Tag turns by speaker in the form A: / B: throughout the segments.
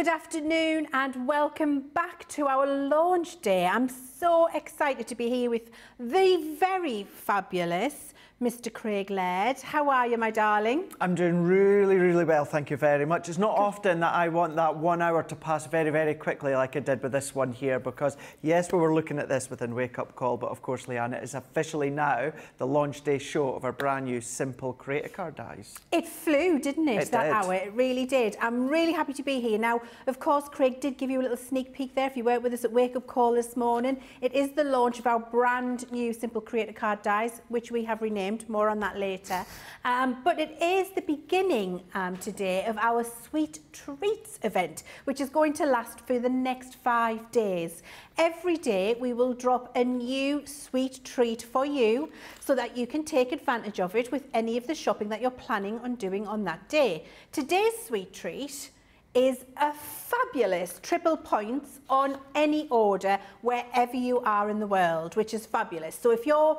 A: Good afternoon and welcome back to our launch day. I'm so excited to be here with the very fabulous Mr. Craig Laird. How are you, my darling?
B: I'm doing really well, thank you very much. It's not often that I want that 1 hour to pass very quickly like I did with this one here, because yes, we were looking at this within Wake Up Call, but of course, Leann, it is officially now the launch day show of our brand new simple creator card dies. It
A: flew, didn't it,
B: it
A: that
B: did.
A: hour? It really did. I'm really happy to be here. Now, of course, Craig did give you a little sneak peek there if you weren't with us at Wake Up Call this morning. It is the launch of our brand new simple creator card dies, which we have renamed. More on that later. But it is the beginning today of our Sweet Treats event, which is going to last for the next 5 days. Every day we will drop a new sweet treat for you so that you can take advantage of it with any of the shopping that you're planning on doing on that day. Today's sweet treat is a fabulous triple points on any order wherever you are in the world, which is fabulous. So if you're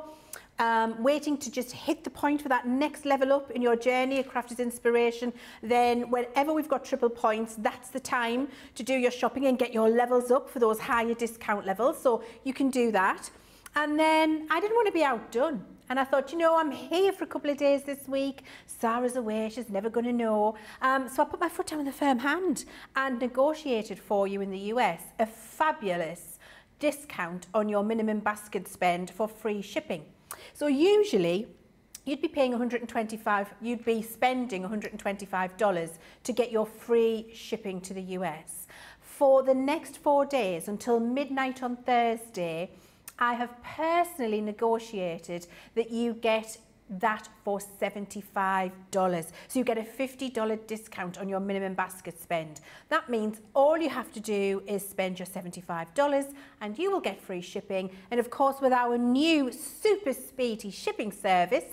A: waiting to just hit the point for that next level up in your journey of Crafters Inspiration, then whenever we've got triple points, that's the time to do your shopping and get your levels up for those higher discount levels. So you can do that. And then I didn't want to be outdone. And I thought, you know, I'm here for a couple of days this week. Sarah's away, she's never going to know. So I put my foot down with a firm hand and negotiated for you in the US a fabulous discount on your minimum basket spend for free shipping. So usually you'd be paying you'd be spending $125 to get your free shipping to the US. For the next 4 days until midnight on Thursday, I have personally negotiated that you get that for $75. So you get a $50 discount on your minimum basket spend. That means all you have to do is spend your $75 and you will get free shipping. And of course, with our new super speedy shipping service,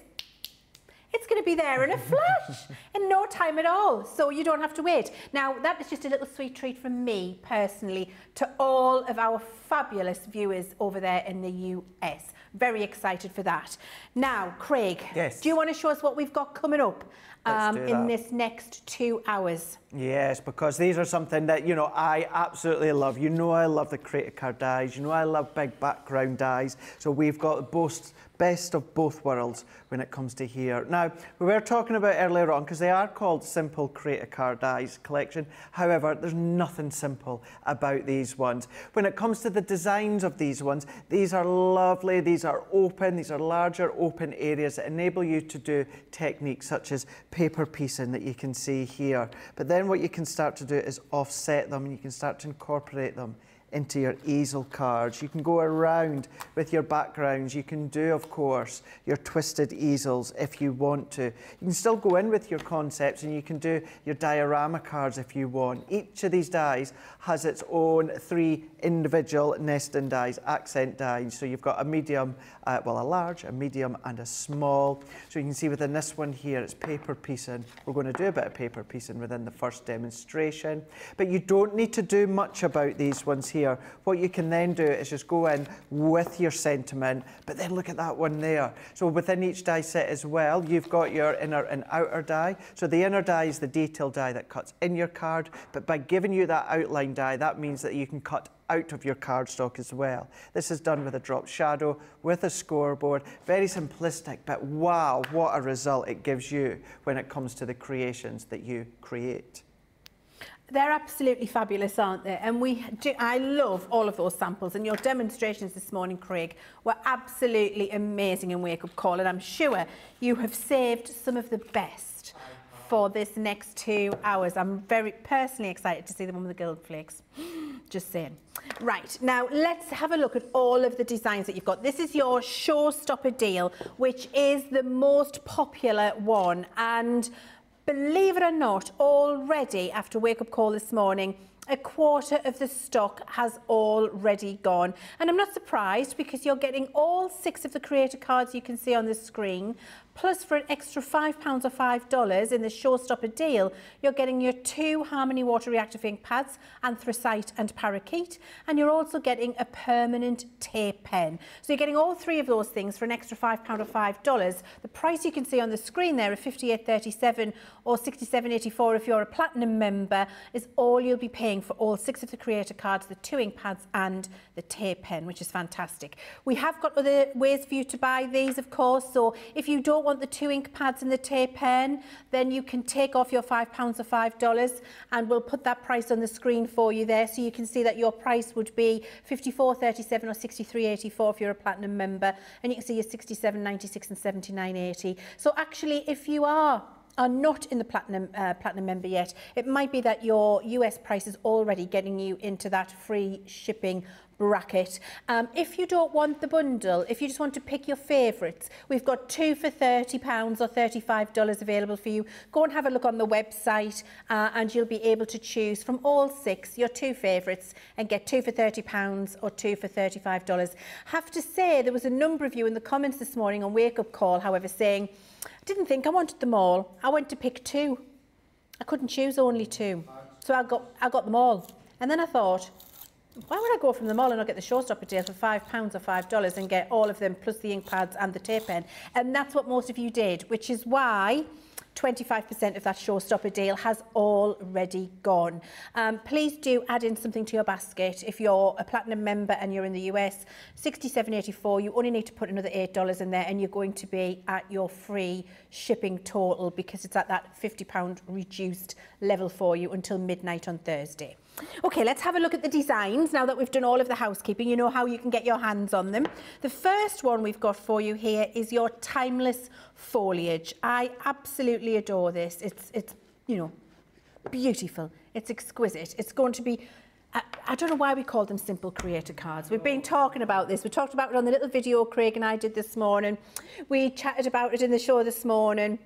A: it's going to be there in a flash in no time at all, so you don't have to wait. Now, that is just a little sweet treat from me personally to all of our fabulous viewers over there in the US. Very excited for that. Now, Craig,
B: yes.
A: Do you want to show us what we've got coming up in this next 2 hours?
B: Yes, because these are something that, you know, I absolutely love. You know I love the creator card dies. You know I love big background dies. So we've got the best of both worlds when it comes to here. Now, we were talking about earlier on, because they are called Simple Creator Card Dies Collection. However, there's nothing simple about these ones. When it comes to the designs of these ones, these are lovely, these are open, these are larger open areas that enable you to do techniques such as paper piecing that you can see here. But then what you can start to do is offset them, and you can start to incorporate them into your easel cards. You can go around with your backgrounds. You can do, of course, your twisted easels if you want to. You can still go in with your concepts and you can do your diorama cards if you want. Each of these dies has its own 3 individual nesting dies, accent dies. So you've got a medium, a large, a medium and a small. So you can see within this one here, it's paper piecing. We're going to do a bit of paper piecing within the first demonstration. But you don't need to do much about these ones here. What you can then do is just go in with your sentiment, but then look at that one there. So within each die set as well, you've got your inner and outer die. So the inner die is the detail die that cuts in your card, but by giving you that outline die, that means that you can cut out of your cardstock as well. This is done with a drop shadow, with a scoreboard. Very simplistic, but wow, what a result it gives you when it comes to the creations that you create.
A: They're absolutely fabulous, aren't they? And I love all of those samples, and your demonstrations this morning, Craig, were absolutely amazing in Wake Up Call, and I'm sure you have saved some of the best for this next 2 hours. I'm very personally excited to see the one with the gold flakes. Just saying. Right, now let's have a look at all of the designs that you've got. This is your showstopper deal, which is the most popular one, and believe it or not, already after Wake Up Call this morning, a quarter of the stock has already gone. And I'm not surprised, because you're getting all 6 of the creator cards you can see on the screen, Plus, for an extra £5 or $5 in the Showstopper deal, you're getting your 2 Harmony water reactive ink pads, anthracite and parakeet, and you're also getting a permanent tape pen. So you're getting all 3 of those things for an extra £5 or $5. The price you can see on the screen there of $58.37 or $67.84 if you're a platinum member is all you'll be paying for all 6 of the creator cards, the 2 ink pads and the tape pen, which is fantastic. We have got other ways for you to buy these, of course, so if you don't want the 2 ink pads and the tape pen, then you can take off your £5 or $5 and we'll put that price on the screen for you there, so you can see that your price would be $54.37 or $63.84 if you're a platinum member, and you can see your $67.96 and $79.80. So actually, if you are not in the platinum member yet, it might be that your US price is already getting you into that free shipping bracket. If you don't want the bundle, if you just want to pick your favourites, we've got 2 for £30 or $35 available for you. Go and have a look on the website and you'll be able to choose from all 6 your 2 favourites and get 2 for £30 or 2 for $35. Have to say, there was a number of you in the comments this morning on Wake Up Call, however, saying, I didn't think I wanted them all. I went to pick 2. I couldn't choose only 2. So I got them all. And then I thought, why would I go from them all and not get the Showstopper deal for £5 or $5 and get all of them plus the ink pads and the tape pen? And that's what most of you did, which is why 25% of that Showstopper deal has already gone. Please do add in something to your basket. If you're a platinum member and you're in the US, $67.84, you only need to put another $8 in there and you're going to be at your free shipping total because it's at that £50 reduced level for you until midnight on Thursday. Okay, let's have a look at the designs now that we've done all of the housekeeping. You know how you can get your hands on them. The first one we've got for you here is your timeless foliage. I absolutely adore this. It's you know, beautiful. It's exquisite. It's going to be, I don't know why we call them simple creator cards. We've been talking about this. We talked about it on the little video Craig and I did this morning. We chatted about it in the show this morning.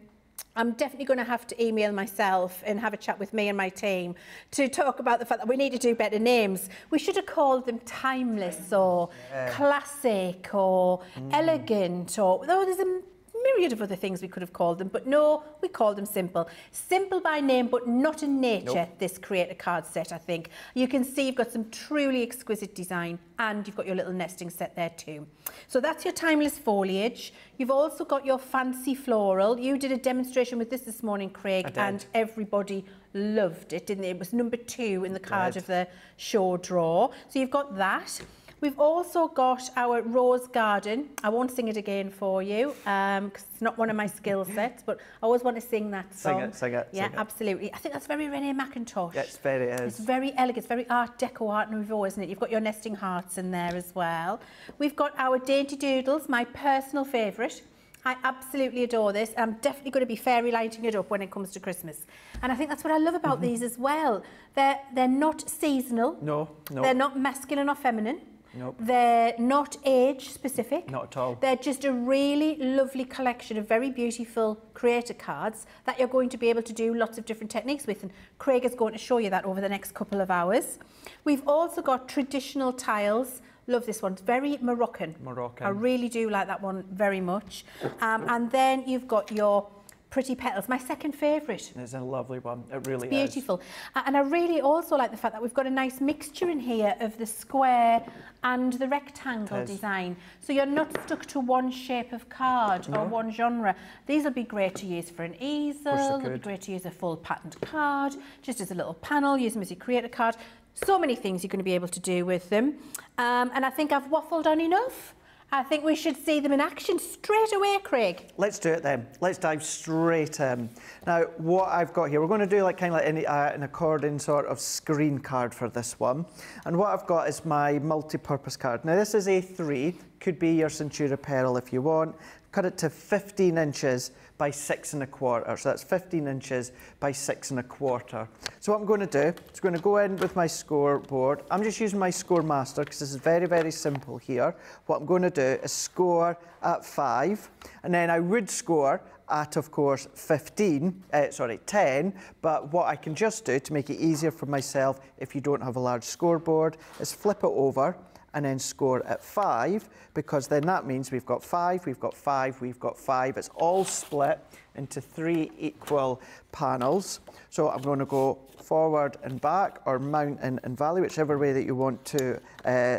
A: I'm definitely going to have to email myself and have a chat with me and my team to talk about the fact that we need to do better names. We should have called them timeless or classic or elegant or there's a myriad of other things we could have called them, but no, we called them simple. Simple by name, but not in nature, nope. This creator card set, I think. You can see you've got some truly exquisite design and you've got your little nesting set there too. So that's your timeless foliage. You've also got your fancy floral. You did a demonstration with this morning, Craig, and everybody loved it, didn't they? It was number 2 in the card of the show draw. So you've got that. We've also got our rose garden. I won't sing it again for you because it's not one of my skill sets, but I always want to sing that song.
B: Sing it.
A: Yeah, absolutely. I think that's very Renee McIntosh.
B: Yeah, it is.
A: It's very elegant. It's very Art Deco, Art Nouveau, isn't it? You've got your nesting hearts in there as well. We've got our Dainty Doodles, my personal favourite. I absolutely adore this. I'm definitely going to be fairy lighting it up when it comes to Christmas. And I think that's what I love about these as well. They're not seasonal.
B: No.
A: They're not masculine or feminine.
B: Nope.
A: They're not age specific.
B: Not at all.
A: They're just a really lovely collection of very beautiful creator cards that you're going to be able to do lots of different techniques with. And Craig is going to show you that over the next couple of hours. We've also got traditional tiles. Love this one. It's very Moroccan. I really do like that one very much. And then you've got your pretty petals, my second favourite.
B: It's a lovely one, it really
A: is. Beautiful. And I really also like the fact that we've got a nice mixture in here of the square and the rectangle design. So you're not stuck to one shape of card or one genre. These will be great to use for an easel, they'll be great to use a full patterned card, just as a little panel, use them as your creator card. So many things you're going to be able to do with them. And I think I've waffled on enough. I think we should see them in action straight away, Craig.
B: Let's do it then. Let's dive straight in. Now, what I've got here, we're going to do like kind of like an accordion sort of screen card for this one. And what I've got is my multi-purpose card. Now, this is A3, could be your Centura Pearl if you want. Cut it to 15 inches by 6 1/4. So that's 15 inches by 6 1/4. So what I'm going to do is going to go in with my scoreboard. I'm just using my Score Master because this is very, very simple here. What I'm going to do is score at 5, and then I would score at, of course, 10, but what I can just do to make it easier for myself if you don't have a large scoreboard is flip it over and then score at 5, because then that means we've got 5, we've got 5, we've got 5. It's all split into 3 equal panels. So I'm going to go forward and back, or mountain and valley, whichever way that you want to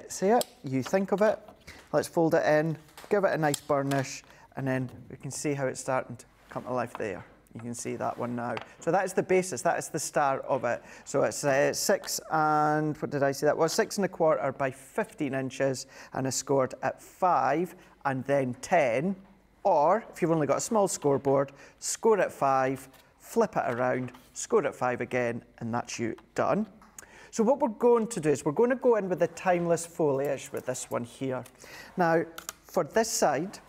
B: say it. You think of it. Let's fold it in, give it a nice burnish, and then we can see how it's starting to come to life there. You can see that one now. So that is the basis, that is the start of it. So it's 6 and, what did I say that was? 6 1/4 by 15 inches, and it's scored at 5 and then 10. Or, if you've only got a small scoreboard, score at 5, flip it around, score at 5 again, and that's you done. So what we're going to do is we're going to go in with the timeless foliage with this one here. Now, for this side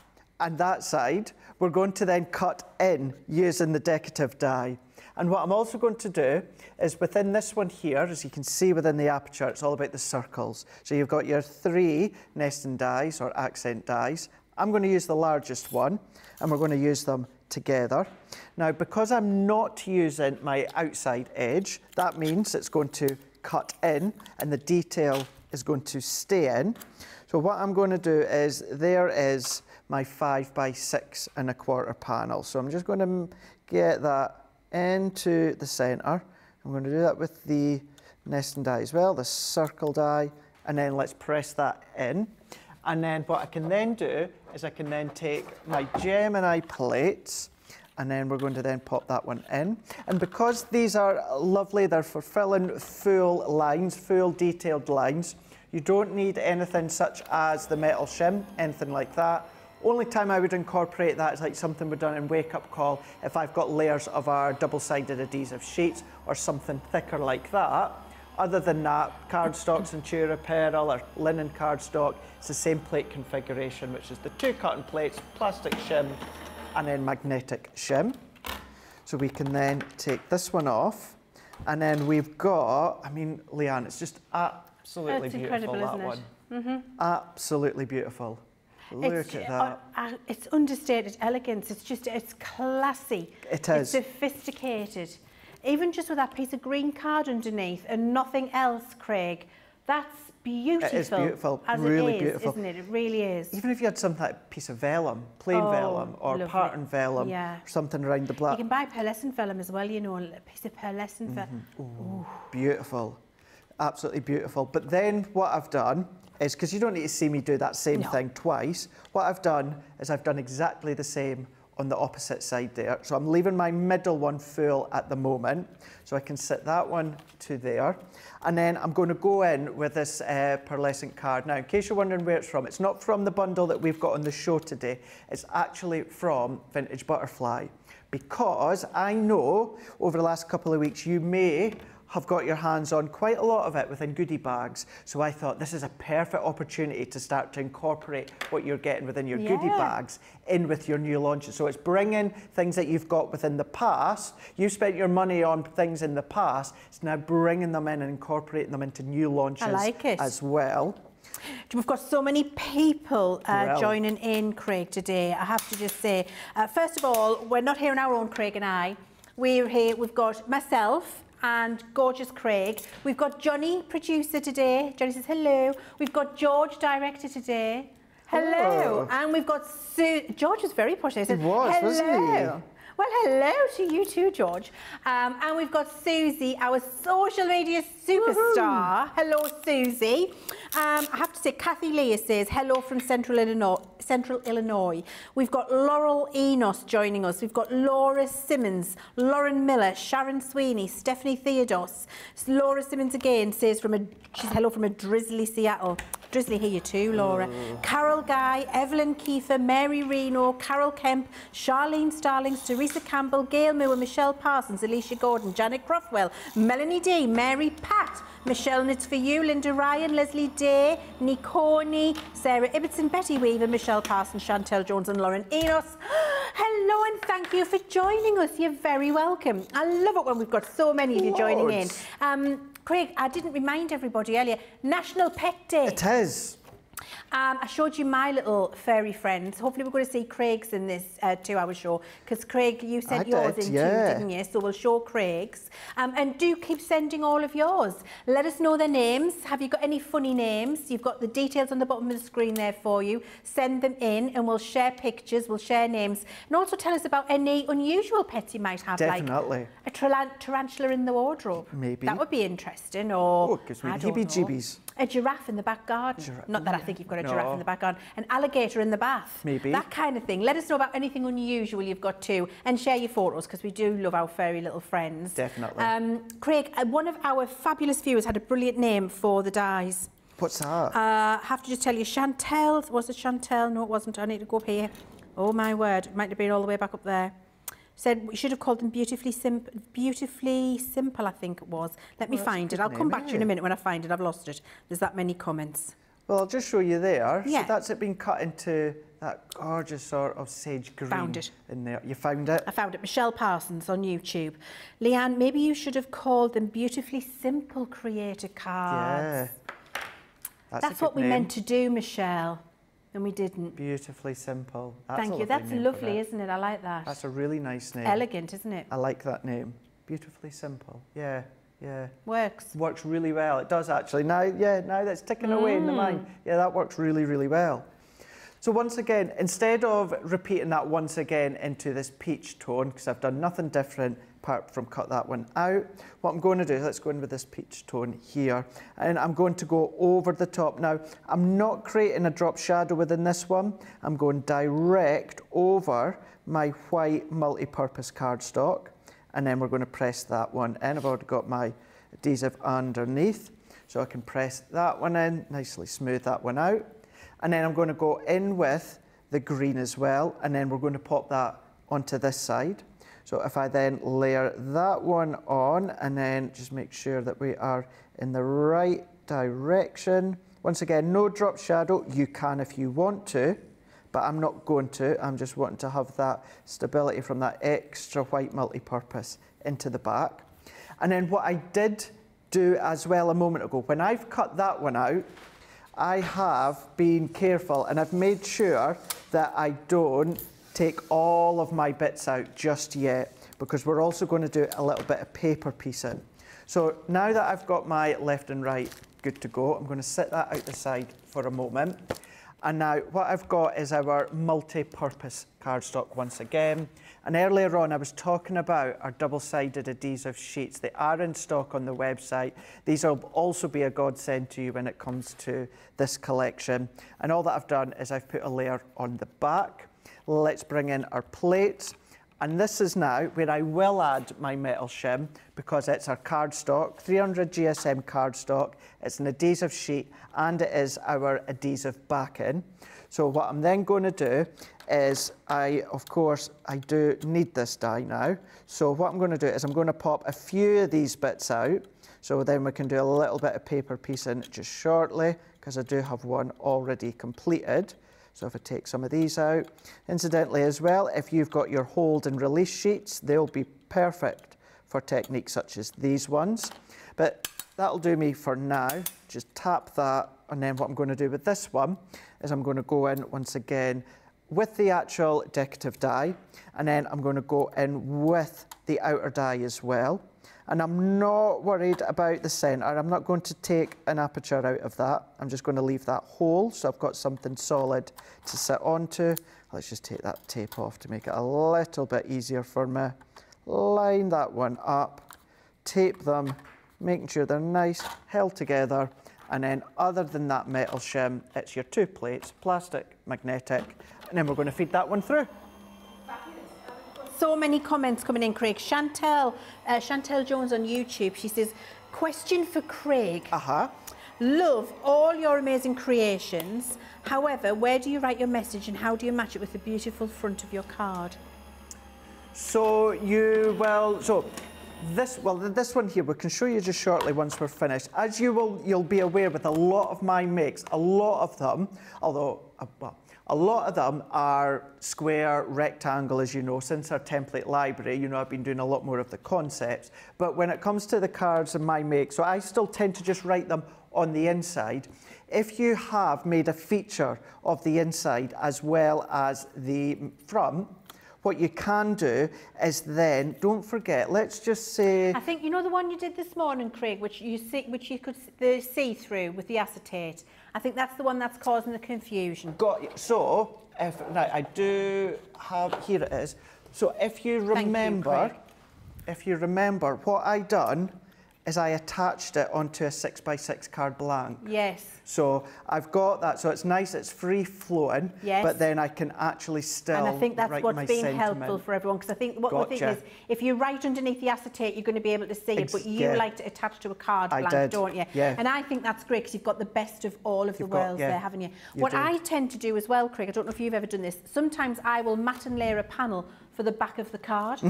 B: and that side, we're going to then cut in using the decorative die. And what I'm also going to do is within this one here, as you can see within the aperture, it's all about the circles. So you've got your 3 nesting dies or accent dies. I'm going to use the largest one, and we're going to use them together. Now, because I'm not using my outside edge, that means it's going to cut in and the detail is going to stay in. So what I'm going to do is, there is my 5 by 6 1/4 panel. So I'm just going to get that into the centre. I'm going to do that with the nesting die as well, the circle die, and then let's press that in. And then what I can then do is I can then take my Gemini plates, and then we're going to then pop that one in. And because these are lovely, they're fulfilling full lines, full detailed lines, you don't need anything such as the metal shim, anything like that. Only time I would incorporate that is like something we've done in Wake Up Call, if I've got layers of our double-sided adhesive sheets or something thicker like that. Other than that, cardstock, Centura Pearl or linen cardstock, it's the same plate configuration, which is the 2 cotton plates, plastic shim, and then magnetic shim. So we can then take this one off, and then we've got, I mean, Leann, it's just absolutely beautiful, that one. Mm-hmm. Absolutely beautiful. Look at that.
A: It's understated elegance. It's just, it's classy.
B: It is.
A: It's sophisticated. Even just with that piece of green card underneath and nothing else, Craig, that's beautiful.
B: It is beautiful,
A: as
B: really
A: it is,
B: beautiful.
A: Isn't it? It really is.
B: Even if you had something like a piece of vellum, plain vellum, or
A: lovely.
B: pattern vellum, or something around the black.
A: You can buy pearlescent vellum as well, you know, a piece of pearlescent vellum.
B: Ooh, beautiful. Absolutely beautiful. But then what I've done is, because you don't need to see me do that same thing twice, what I've done is I've done exactly the same on the opposite side there. So I'm leaving my middle one full at the moment, so I can sit that one to there. And then I'm going to go in with this pearlescent card. Now, in case you're wondering where it's from, it's not from the bundle that we've got on the show today. It's actually from Vintage Butterfly, because I know over the last couple of weeks you may have got your hands on quite a lot of it within goodie bags. So I thought this is a perfect opportunity to start to incorporate what you're getting within your goodie bags in with your new launches. So it's bringing things that you've got within the past. You've spent your money on things in the past. It's now bringing them in and incorporating them into new launches as well.
A: We've got so many people joining in, Craig, today. I have to just say, first of all, we're not here on our own, Craig and I. We're here, we've got myself and gorgeous Craig. We've got Johnny, producer, today. Johnny says hello. We've got George, director, today. Hello. And we've got Sue. George was very posh. He said,
B: wasn't he?
A: Well, hello to you too, George. And we've got Susie, our social media superstar. Hello, Susie. I have to say, Kathy Leah says, hello from Central Illinois. We've got Laurel Enos joining us. We've got Laura Simmons, Lauren Miller, Sharon Sweeney, Stephanie Theodos. Laura Simmons again says, she's hello from a drizzly Seattle. Drizzly here too, Laura. Carol Guy, Evelyn Kiefer, Mary Reno, Carol Kemp, Charlene Starling, Teresa Campbell, Gail Moore, Michelle Parsons, Alicia Gordon, Janet Croftwell, Melanie D, Mary Pat, Michelle Knits for You, Linda Ryan, Leslie Day, Nicorni, Sarah Ibbotson, Betty Weaver, Michelle Parsons, Chantel Jones and Lauren Enos. Hello and thank you for joining us. You're very welcome. I love it when we've got so many of you joining in. Craig, I didn't remind everybody earlier, National Pet Day.
B: It is.
A: I showed you my little furry friends. Hopefully we're going to see Craig's in this 2-hour show, because Craig, you sent yours in too, didn't you? So we'll show Craig's. And do keep sending all of yours. Let us know their names. Have you got any funny names? You've got the details on the bottom of the screen there for you. Send them in and we'll share pictures, we'll share names. And also tell us about any unusual pets you might have.
B: Definitely.
A: Like a tarantula in the wardrobe.
B: Maybe.
A: That would be interesting. Or,
B: it gives me heebie-jeebies.
A: A giraffe in the back garden. Not that I think you've got a giraffe in the back garden. An alligator in the bath.
B: Maybe.
A: That kind of thing. Let us know about anything unusual you've got too. And share your photos, because we do love our furry little friends.
B: Definitely.
A: Craig, one of our fabulous viewers had a brilliant name for the dies.
B: What's that?
A: I have to just tell you, Chantel. Was it Chantel? No, it wasn't. I need to go up here. Oh, my word. It might have been all the way back up there. Said we should have called them beautifully simple, I think it was. Let me find it. I'll come back to you in a minute when I find it. I've lost it. There's that many comments.
B: Well, I'll just show you there.
A: Yeah.
B: So that's it being cut into that gorgeous sort of sage green.
A: Found it.
B: In there. You found it?
A: I found it. Michelle Parsons on YouTube. Leanne, maybe you should have called them beautifully simple creator cards.
B: Yeah.
A: That's what we meant to do, Michelle. And we didn't.
B: Beautifully simple.
A: Thank you. That's lovely, isn't it? I like that.
B: That's a really nice name.
A: Elegant, isn't it?
B: I like that name. Beautifully simple. Yeah, yeah.
A: Works.
B: Works really well. It does actually. Now that's ticking away in the mind. Yeah, that works really, really well. So once again, instead of repeating that once again into this peach tone, because I've done nothing different apart from cut that one out, what I'm going to do is let's go in with this peach tone here, and I'm going to go over the top. Now, I'm not creating a drop shadow within this one. I'm going direct over my white multi-purpose cardstock, and then we're going to press that one in. I've already got my adhesive underneath, so I can press that one in, nicely smooth that one out. And then I'm going to go in with the green as well, and then we're going to pop that onto this side. So if I then layer that one on, and then just make sure that we are in the right direction. Once again, no drop shadow. You can if you want to, but I'm not going to. I'm just wanting to have that stability from that extra white multi-purpose into the back. And then what I did do as well a moment ago, when I've cut that one out, I have been careful and I've made sure that I don't take all of my bits out just yet, because we're also going to do a little bit of paper piecing. So now that I've got my left and right good to go, I'm going to set that out the side for a moment. And now what I've got is our multi-purpose cardstock once again. And earlier on I was talking about our double-sided adhesive sheets. They are in stock on the website. These will also be a godsend to you when it comes to this collection. And all that I've done is I've put a layer on the back. Let's bring in our plates. And this is now where I will add my metal shim, because it's our cardstock, 300 GSM cardstock. It's an adhesive sheet and it is our adhesive backing. So what I'm then going to do is of course, I do need this die now. So what I'm going to do is I'm going to pop a few of these bits out. So then we can do a little bit of paper piecing just shortly, because I do have one already completed. So if I take some of these out, incidentally as well, if you've got your hold and release sheets, they'll be perfect for techniques such as these ones. But that'll do me for now. Just tap that, and then what I'm going to do with this one is I'm going to go in once again with the actual decorative die, and then I'm going to go in with the outer die as well. And I'm not worried about the centre. I'm not going to take an aperture out of that. I'm just going to leave that whole, so I've got something solid to sit onto. Let's just take that tape off to make it a little bit easier for me. Line that one up, tape them, making sure they're nice, held together. And then other than that metal shim, it's your two plates, plastic, magnetic, and then we're going to feed that one through.
A: So many comments coming in, Craig. Chantel Jones on YouTube, she says, question for Craig. Love all your amazing creations. However, where do you write your message and how do you match it with the beautiful front of your card?
B: So this one here, we can show you just shortly once we're finished. As you'll be aware with a lot of my makes, a lot of them, although, a lot of them are square, rectangle, as you know, since our template library. You know, I've been doing a lot more of the concepts. But when it comes to the cards and my make, so I still tend to just write them on the inside. If you have made a feature of the inside as well as the front, what you can do is then, don't forget, let's just say...
A: I think, you know the one you did this morning, Craig, which you could see through with the acetate? I think that's the one that's causing the confusion.
B: Got you. So, now I do have, here it is. So if you remember, what I done is I attached it onto a 6x6 card blank.
A: Yes.
B: So I've got that, so it's nice, it's free flowing,
A: yes.
B: But then I can actually still
A: And I think that's what's been
B: sentiment.
A: helpful for everyone, because I think what the thing is, if you write underneath the acetate, you're going to be able to see it, but you like to attach to a card blank, don't you?
B: Yeah.
A: And I think that's great, because you've got the best of all of the worlds there, haven't you? What I tend to do as well, Craig, I don't know if you've ever done this, sometimes I will matte and layer a panel for the back of the card.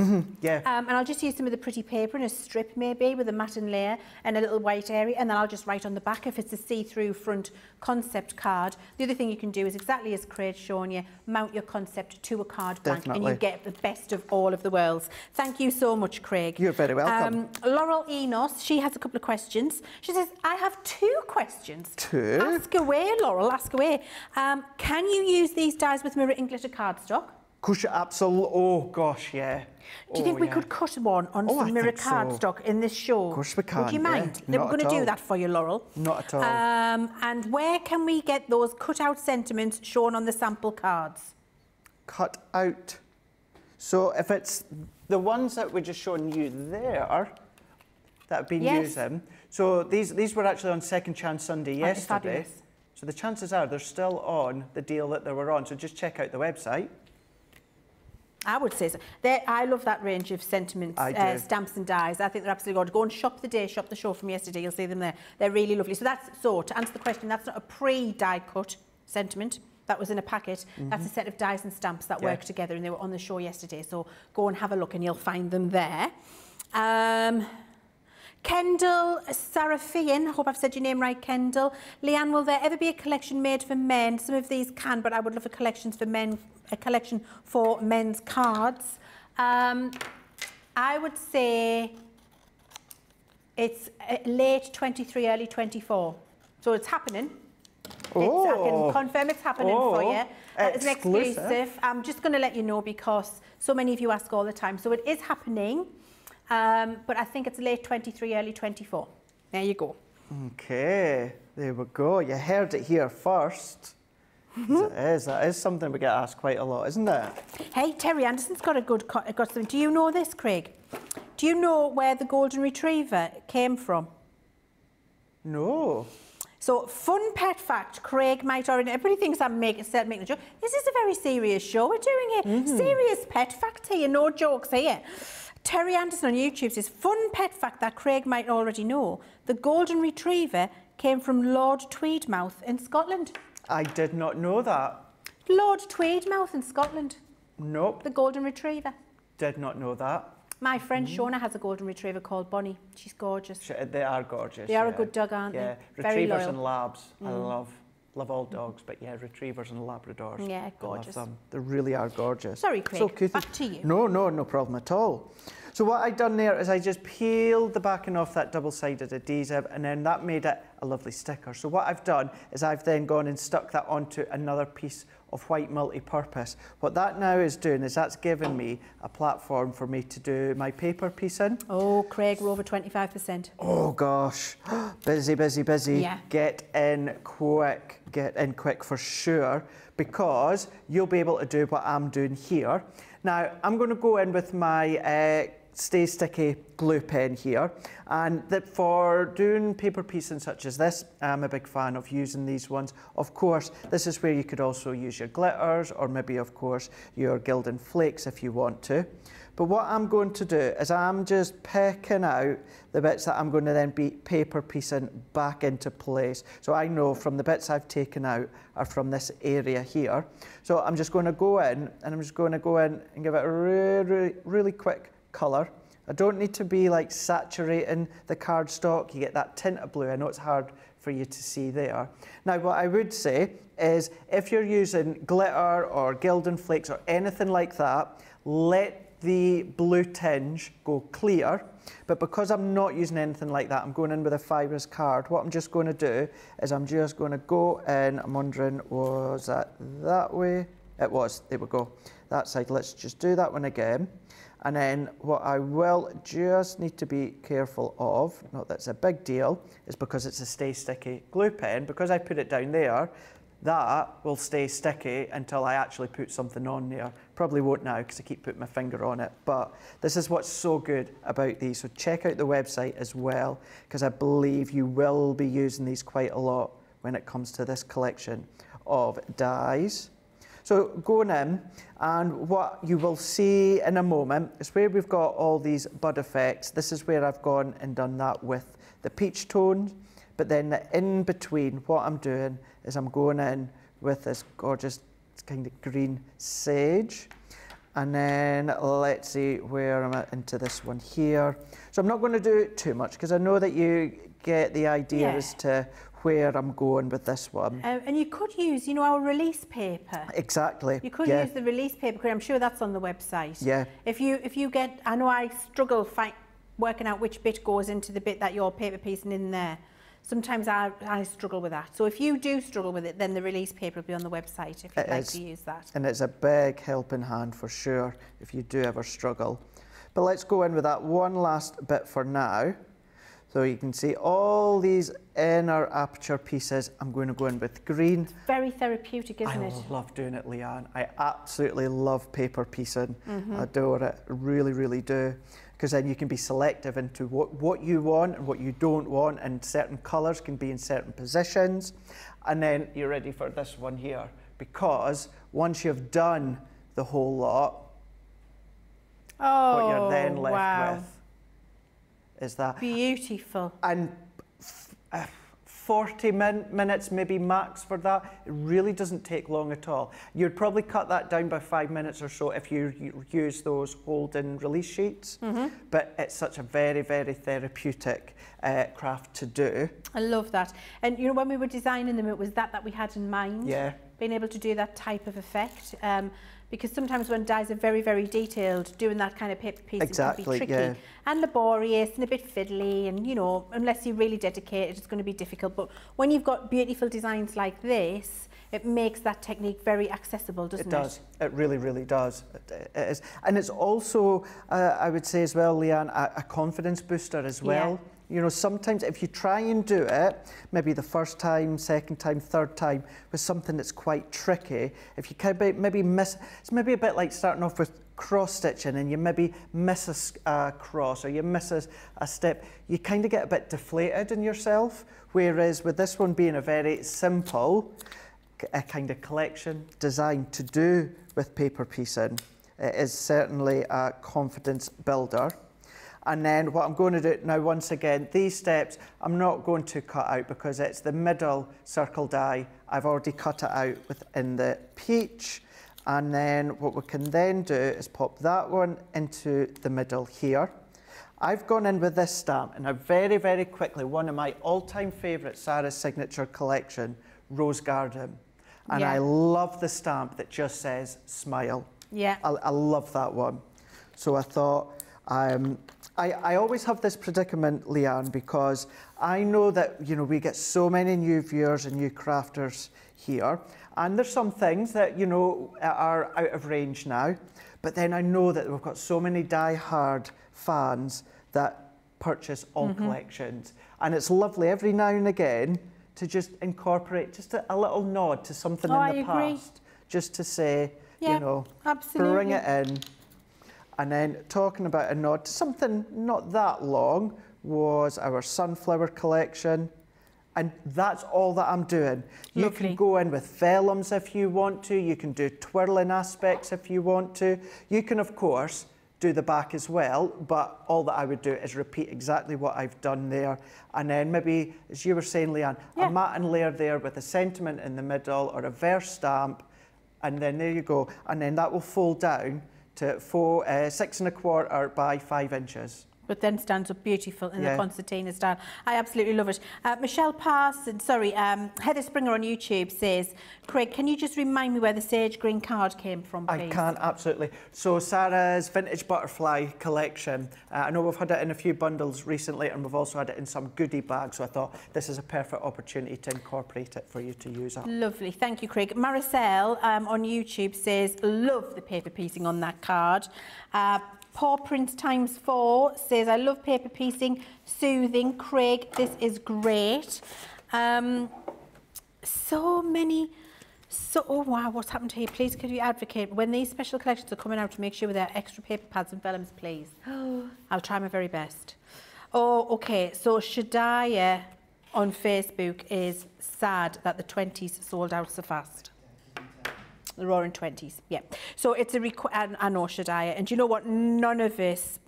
B: Yeah.
A: And I'll just use some of the pretty paper and a strip maybe with a matte and layer and a little white area, and then I'll just write on the back if it's a see-through front concept card. The other thing you can do is exactly as Craig's shown you, mount your concept to a card blank and you get the best of all of the worlds. Thank you so much, Craig.
B: You're very welcome.
A: Laurel Enos, she has a couple of questions. She says, I have 2 questions.
B: 2?
A: Ask away, Laurel, ask away. Can you use these dies with mirror ink glitter cardstock?
B: Absolutely. Oh, gosh, yeah.
A: Do you think we could cut one on some mirror cardstock in this show?
B: Of course we can.
A: Would you mind? We're going to do that for you, Laurel.
B: Not at all.
A: And where can we get those cut-out sentiments shown on the sample cards?
B: Cut out. So if it's the ones that we're just showing you there that have been using. So these were actually on Second Chance Sunday yesterday. So the chances are they're still on the deal that they were on. So just check out the website.
A: I would say so. I love that range of sentiments, stamps and dies. I think they're absolutely gorgeous. Go and shop the show from yesterday. You'll see them there. They're really lovely. So to answer the question, that's not a pre-die cut sentiment. That was in a packet. That's a set of dies and stamps that work together, and they were on the show yesterday. So go and have a look and you'll find them there. Kendall Sarafian, I hope I've said your name right, Kendall. Leanne, will there ever be a collection made for men? Some of these can, but I would love a collection for men's cards. I would say it's late 23, early 24. So it's happening. I can confirm it's happening for you. It's an exclusive. I'm just going to let you know because so many of you ask all the time. So it is happening. But I think it's late 23, early 24. There you go.
B: Okay, there we go. You heard it here first. That is something we get asked quite a lot, isn't it? Hey, Terry Anderson's got something. Do you know this, Craig? Do you know where the golden retriever came from? No. So, fun pet fact, Craig might already... Everybody thinks I'm making a joke. This is a very serious show we're doing here. Serious pet fact here, no jokes here. Terry Anderson on YouTube says, fun pet fact that Craig might already know. The golden retriever came from Lord Tweedmouth in Scotland. I did not know that. Lord Tweedmouth in Scotland. Nope. The golden retriever. Did not know that. My friend Shona has a golden retriever called Bonnie. She's gorgeous. They are gorgeous. They are a good dog, aren't they? Retrievers and labs. I love all dogs, but yeah, retrievers and labradors. Yeah, gorgeous. I love them. They really are gorgeous. Sorry, Craig, back to you. No problem at all. So what I've done there is I just peeled the backing off that double-sided adhesive, and then that made it a lovely sticker. So what I've done is I've then gone and stuck that onto another piece of white multi-purpose. What that now is doing is that's given me a platform for me to do my paper piece in. Oh, Craig, we're over 25%. Oh gosh, busy. Yeah. Get in quick for sure, because you'll be able to do what I'm doing here. Now, I'm going to go in with my Stay Sticky glue pen here, and that for doing paper piecing such as this, I'm a big fan of using these ones. Of course, this is where you could also use your glitters, or maybe of course your gilded flakes if you want to. But what I'm going to do is I'm just picking out the bits that I'm going to then be paper piecing back into place. So I know from the bits I've taken out are from this area here. So I'm just going to go in, and I'm just going to go in and give it a really quick colour. I don't need to be like saturating the cardstock. You get that tint of blue. I know it's hard for you to see there. Now, what I would say is if you're using glitter or gilded flakes or anything like that, let the blue tinge go clear, But because I'm not using anything like that, I'm going in with a fibrous card. What I'm just going to do is I'm just going to go in. I'm wondering, was that way? It was. There we go. That side. Let's just do that one again. And then what I will just need to be careful of, not that it's a big deal, is because it's a stay sticky glue pen, because I put it down there, that will stay sticky until I actually put something on there. Probably won't now because I keep putting my finger on it, but this is what's so good about these. So check out the website as well, because I believe you will be using these quite a lot when it comes to this collection of dies. So going in, and what you will see in a moment is where we've got all these bud effects. This is where I've gone and done that with the peach tone. But then the in between, what I'm doing is I'm going in with this gorgeous kind of green sage. And then let's see where I'm at into this one here. So I'm not going to do it too much because I know that you get the idea as to where I'm going with this one.
A: And you could use, you know, our release paper.
B: Exactly.
A: You could use the release paper. I'm sure that's on the website.
B: Yeah.
A: If you get, I know I struggle working out which bit goes into the bit that you're paper piecing in there. Sometimes I struggle with that. So if you do struggle with it, then the release paper will be on the website if you'd like to use that. And
B: it's a big helping hand for sure if you do ever struggle. But let's go in with that one last bit for now. So you can see all these inner aperture pieces. I'm going to go in with green.
A: It's very therapeutic, isn't it?
B: I love doing it, Leanne. I absolutely love paper piecing. I adore it, really, really do. Because then you can be selective into what you want and what you don't want, and certain colours can be in certain positions. And then you're ready for this one here, because once you've done the whole lot, what you're then left with is that.
A: Beautiful.
B: And 40 minutes maybe max for that. It really doesn't take long at all. You'd probably cut that down by 5 minutes or so if you use those hold-in release sheets. But it's such a very, very therapeutic craft to do.
A: I love that. And you know, when we were designing them, it was that we had in mind.
B: Yeah.
A: Being able to do that type of effect. Because sometimes when dies are very, very detailed, doing that kind of paper piecing can be tricky and laborious and a bit fiddly, and you know, unless you're really dedicated, it's going to be difficult. But when you've got beautiful designs like this, it makes that technique very accessible, doesn't it?
B: It does. It really, really does. It is. And it's also, I would say as well, Leanne, a confidence booster as well. Yeah. You know, sometimes if you try and do it, maybe the first time, second time, third time, with something that's quite tricky, if you kind of maybe miss, it's maybe a bit like starting off with cross stitching and you maybe miss a cross or you miss a step, you kind of get a bit deflated in yourself. Whereas with this one being a very simple kind of collection designed to do with paper piecing, it is certainly a confidence builder. And then what I'm going to do now, once again, these steps I'm not going to cut out because it's the middle circle die. I've already cut it out within the peach. And then what we can then do is pop that one into the middle here. I've gone in with this stamp, and now very, very quickly, one of my all-time favourite Sarah's Signature collection, Rose Garden. And I love the stamp that just says smile. Yeah. I love that one. So I thought, I always have this predicament, Leanne, because I know that, you know, we get so many new viewers and new crafters here, and there's some things that, you know, are out of range now, but then I know that we've got so many die-hard fans that purchase all collections, and it's lovely every now and again to just incorporate just a little nod to something in the past, just to say, you know, bring it in. And then talking about a nod to something not that long was our sunflower collection. And that's all that I'm doing. You can go in with vellums if you want to. You can do twirling aspects if you want to. You can, of course, do the back as well. But all that I would do is repeat exactly what I've done there. And then maybe, as you were saying, Leanne, a matten layer there with a sentiment in the middle or a verse stamp. And then there you go. And then that will fold down to 6 1/4 by 5 inches.
A: but then stands up beautiful in the concertina style. I absolutely love it. Michelle Parsons, Heather Springer on YouTube says, Craig, can you just remind me where the sage green card came from, please?
B: I can, absolutely. So Sarah's Vintage Butterfly collection, I know we've had it in a few bundles recently, and we've also had it in some goodie bags, so I thought this is a perfect opportunity to incorporate it for you to use up.
A: Lovely, thank you, Craig. Maricel on YouTube says, love the paper piecing on that card. Paw Prince ×4 says, I love paper piecing, soothing. Craig, this is great. Oh wow, what's happened here? Please could you advocate when these special collections are coming out to make sure there are extra paper pads and vellums, please. I'll try my very best. Oh, okay, so Shadaya on Facebook is sad that the 20s sold out so fast. The Roaring 20s, yeah. So it's a I know Shadaya, and you know what? None of us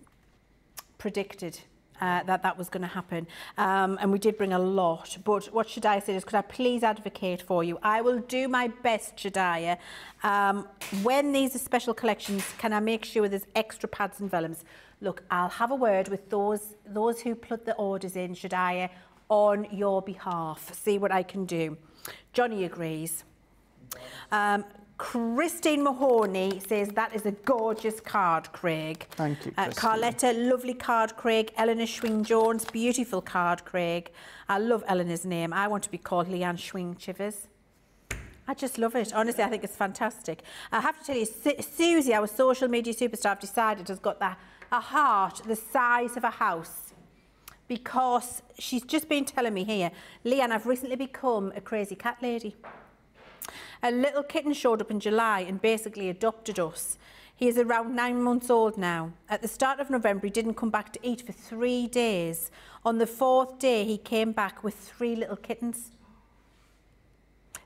A: predicted that was going to happen, and we did bring a lot. But what Shadaya said is, could I please advocate for you? I will do my best, Shadaya. When these are special collections, can I make sure there's extra pads and vellums? Look, I'll have a word with those who put the orders in, Shadaya, on your behalf. See what I can do. Johnny agrees. Christine Mahoney says, that is a gorgeous card, Craig.
B: Thank you, Christine.
A: Carletta, lovely card, Craig. Eleanor Schwing-Jones, beautiful card, Craig. I love Eleanor's name. I want to be called Leann Schwing-Chivers. I just love it. Honestly, I think it's fantastic. I have to tell you, Susie, our social media superstar, I've decided has got a heart the size of a house, because she's just been telling me here, Leann, I've recently become a crazy cat lady. A little kitten showed up in July and basically adopted us. He is around 9 months old now. At the start of November, he didn't come back to eat for 3 days. On the 4th day, he came back with 3 little kittens.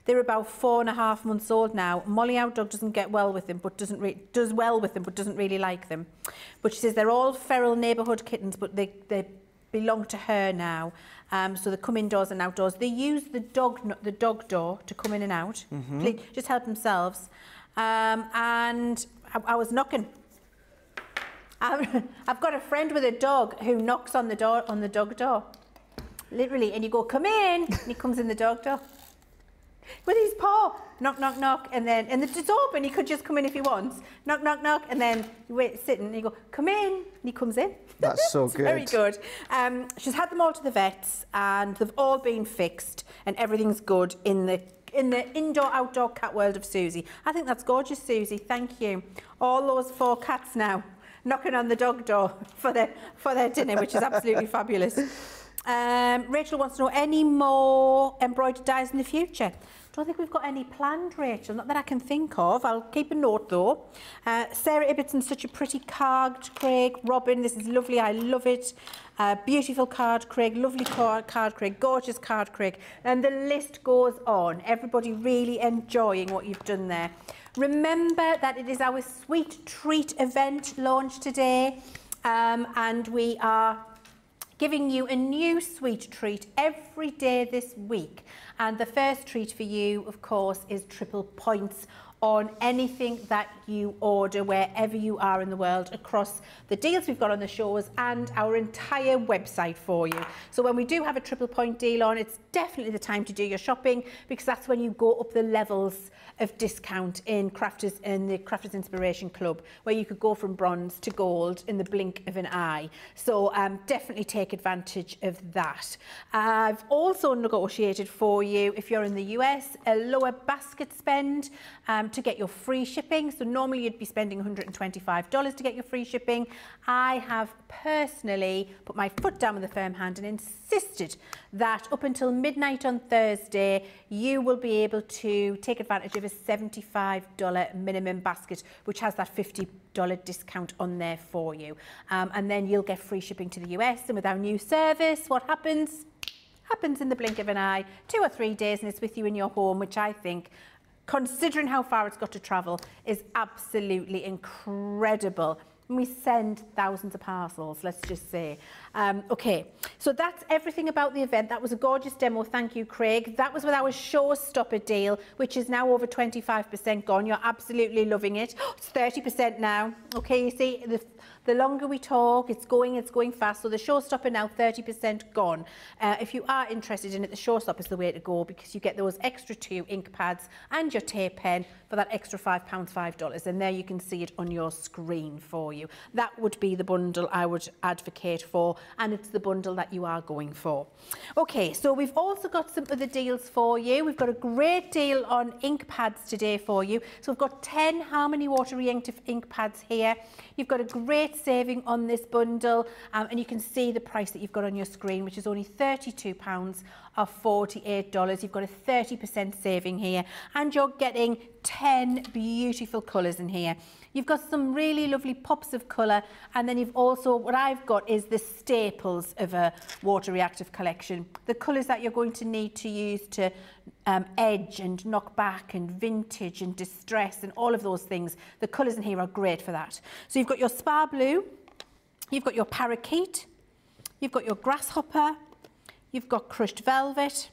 A: They're about 4.5 months old now. Molly, our dog, doesn't get well with them, but does well with them, but doesn't really like them. But she says they're all feral neighbourhood kittens, but they belong to her now. So they come indoors and outdoors. They use the dog door to come in and out. Please, just help themselves. And I was knocking. I've got a friend with a dog who knocks on the dog door, literally, and you go, come in, and he comes in the dog door with his paw, knock, knock, knock, and it's open. He could just come in if he wants. Knock, knock, knock, and then you wait, sitting, and you go, come in, and he comes in.
B: That's so good.
A: Very good. She's had them all to the vets, and they've all been fixed, and everything's good in the indoor-outdoor cat world of Susie. I think that's gorgeous, Susie. Thank you. All those 4 cats now knocking on the dog door for their dinner, which is absolutely fabulous. Rachel wants to know, any more embroidered dies in the future? Don't think we've got any planned, Rachel, not that I can think of. I'll keep a note though. Sarah Ibbotson, such a pretty card, Craig. Robin, this is lovely, I love it. Beautiful card, Craig. Lovely card, Craig. Gorgeous card, Craig. And the list goes on. Everybody really enjoying what you've done there. Remember that it is our Sweet Treat event launch today, and we are giving you a new sweet treat every day this week. And the first treat for you, of course, is triple points on anything that you order wherever you are in the world, across the deals we've got on the shows and our entire website for you. So when we do have a triple point deal on, it's definitely the time to do your shopping, because that's when you go up the levels of discount in the Crafters Inspiration Club, where you could go from bronze to gold in the blink of an eye. So definitely take advantage of that. I've also negotiated for you, if you're in the US, a lower basket spend to get your free shipping. So normally you'd be spending $125 to get your free shipping. I have personally put my foot down with a firm hand and insisted that up until midnight on Thursday, you will be able to take advantage of a $75 minimum basket, which has that $50 discount on there for you. And then you'll get free shipping to the US. And with our new service, what happens? Happens in the blink of an eye, 2 or 3 days, and it's with you in your home, which I think, considering how far it's got to travel, is absolutely incredible. And we send thousands of parcels, let's just say. Okay, so that's everything about the event. That was a gorgeous demo. Thank you, Craig. That was with our showstopper deal, which is now over 25% gone. You're absolutely loving it. Oh, it's 30% now. Okay, you see, The longer we talk, it's going fast. So the showstopper now, 30% gone. If you are interested in it, the showstopper is the way to go because you get those extra 2 ink pads and your tape pen for that extra £5, $5. And there you can see it on your screen for you. That would be the bundle I would advocate for, and it's the bundle that you are going for. Okay, so we've also got some other deals for you. We've got a great deal on ink pads today for you. So we've got 10 Harmony Water Reactive ink pads here. You've got a great saving on this bundle, and you can see the price that you've got on your screen, which is only £32 or $48. You've got a 30% saving here, and you're getting 10 beautiful colours in here. You've got some really lovely pops of colour, and then you've also, what I've got is the staples of a water reactive collection. The colours that you're going to need to use to edge and knock back and vintage and distress and all of those things. The colours in here are great for that. So you've got your Spa Blue, you've got your Parakeet, you've got your Grasshopper, you've got Crushed Velvet,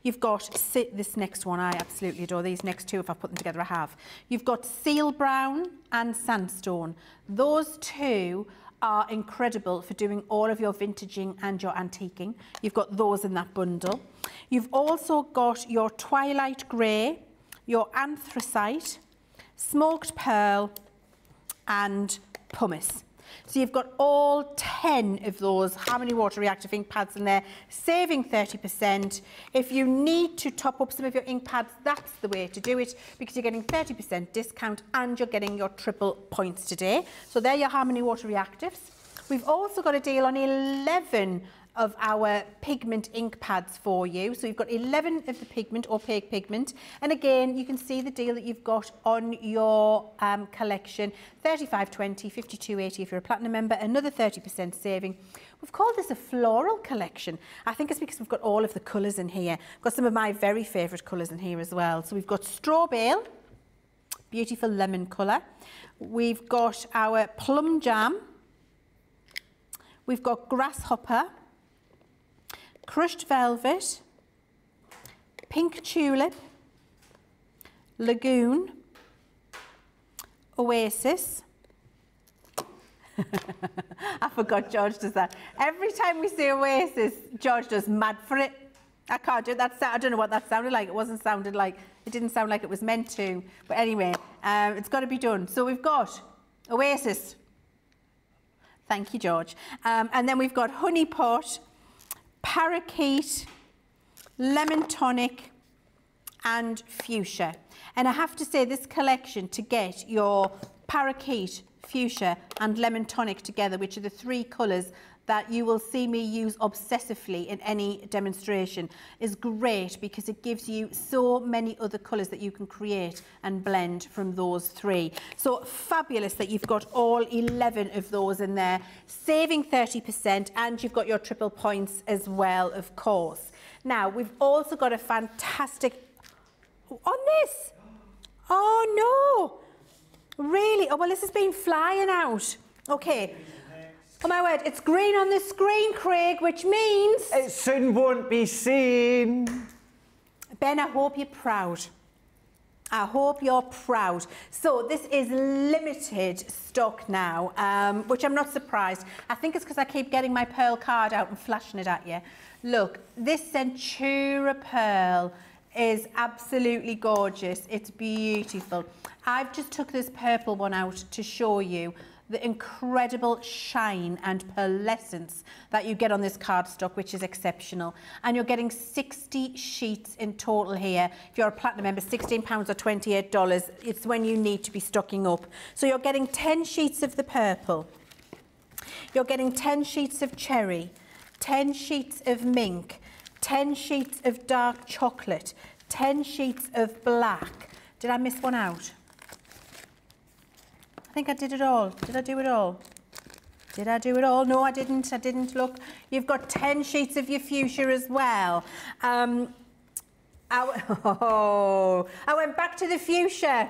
A: you've got this next one, I absolutely adore these next two. If I put them together, I have. You've got Seal Brown and Sandstone. Those two are incredible for doing all of your vintaging and your antiquing. You've got those in that bundle. You've also got your Twilight Grey, your Anthracite, Smoked Pearl and Pumice. So you've got all 10 of those Harmony Water Reactive ink pads in there, saving 30%. If you need to top up some of your ink pads, that's the way to do it because you're getting 30% discount and you're getting your triple points today. So they're your Harmony Water Reactives. We've also got a deal on 11 of our pigment ink pads for you. So you've got 11 of the pigment, opaque pigment. And again, you can see the deal that you've got on your collection. $35.20, $52.80 if you're a platinum member, another 30% saving. We've called this a floral collection. I think it's because we've got all of the colours in here. We've got some of my very favourite colours in here as well. So we've got Straw Bale, beautiful lemon colour. We've got our Plum Jam. We've got Grasshopper, Crushed Velvet, Pink Tulip, Lagoon, Oasis. I forgot George does that. Every time we say Oasis, George does mad for it. I can't do it. I don't know what that sounded like. It didn't sound like it was meant to. But anyway, it's got to be done. So we've got Oasis. Thank you, George. And then we've got Honey Pot, Parakeet, Lemon Tonic and Fuchsia. And I have to say, this collection, to get your Parakeet, Fuchsia and Lemon Tonic together, which are the 3 colours that you will see me use obsessively in any demonstration, is great because it gives you so many other colours that you can create and blend from those 3. So fabulous that you've got all 11 of those in there, saving 30%, and you've got your triple points as well, of course. Now, we've also got a fantastic... on this? Oh, no! Really? Oh, well, this has been flying out. Okay. Oh my word, it's green on the screen, Craig, which means...
B: it soon won't be seen.
A: Ben, I hope you're proud. I hope you're proud. So this is limited stock now, which I'm not surprised. I think it's because I keep getting my pearl card out and flashing it at you. Look, this Centura pearl is absolutely gorgeous. It's beautiful. I've just took this purple one out to show you the incredible shine and pearlescence that you get on this cardstock, which is exceptional. And you're getting 60 sheets in total here. If you're a platinum member, £16 or $28. It's when you need to be stocking up. So you're getting 10 sheets of the purple. You're getting 10 sheets of cherry, 10 sheets of mink, 10 sheets of dark chocolate, 10 sheets of black. Did I miss one out? I think I did it all. Did I do it all? Did I do it all? No, I didn't. I didn't. Look, you've got 10 sheets of your fuchsia as well. I went back to the fuchsia.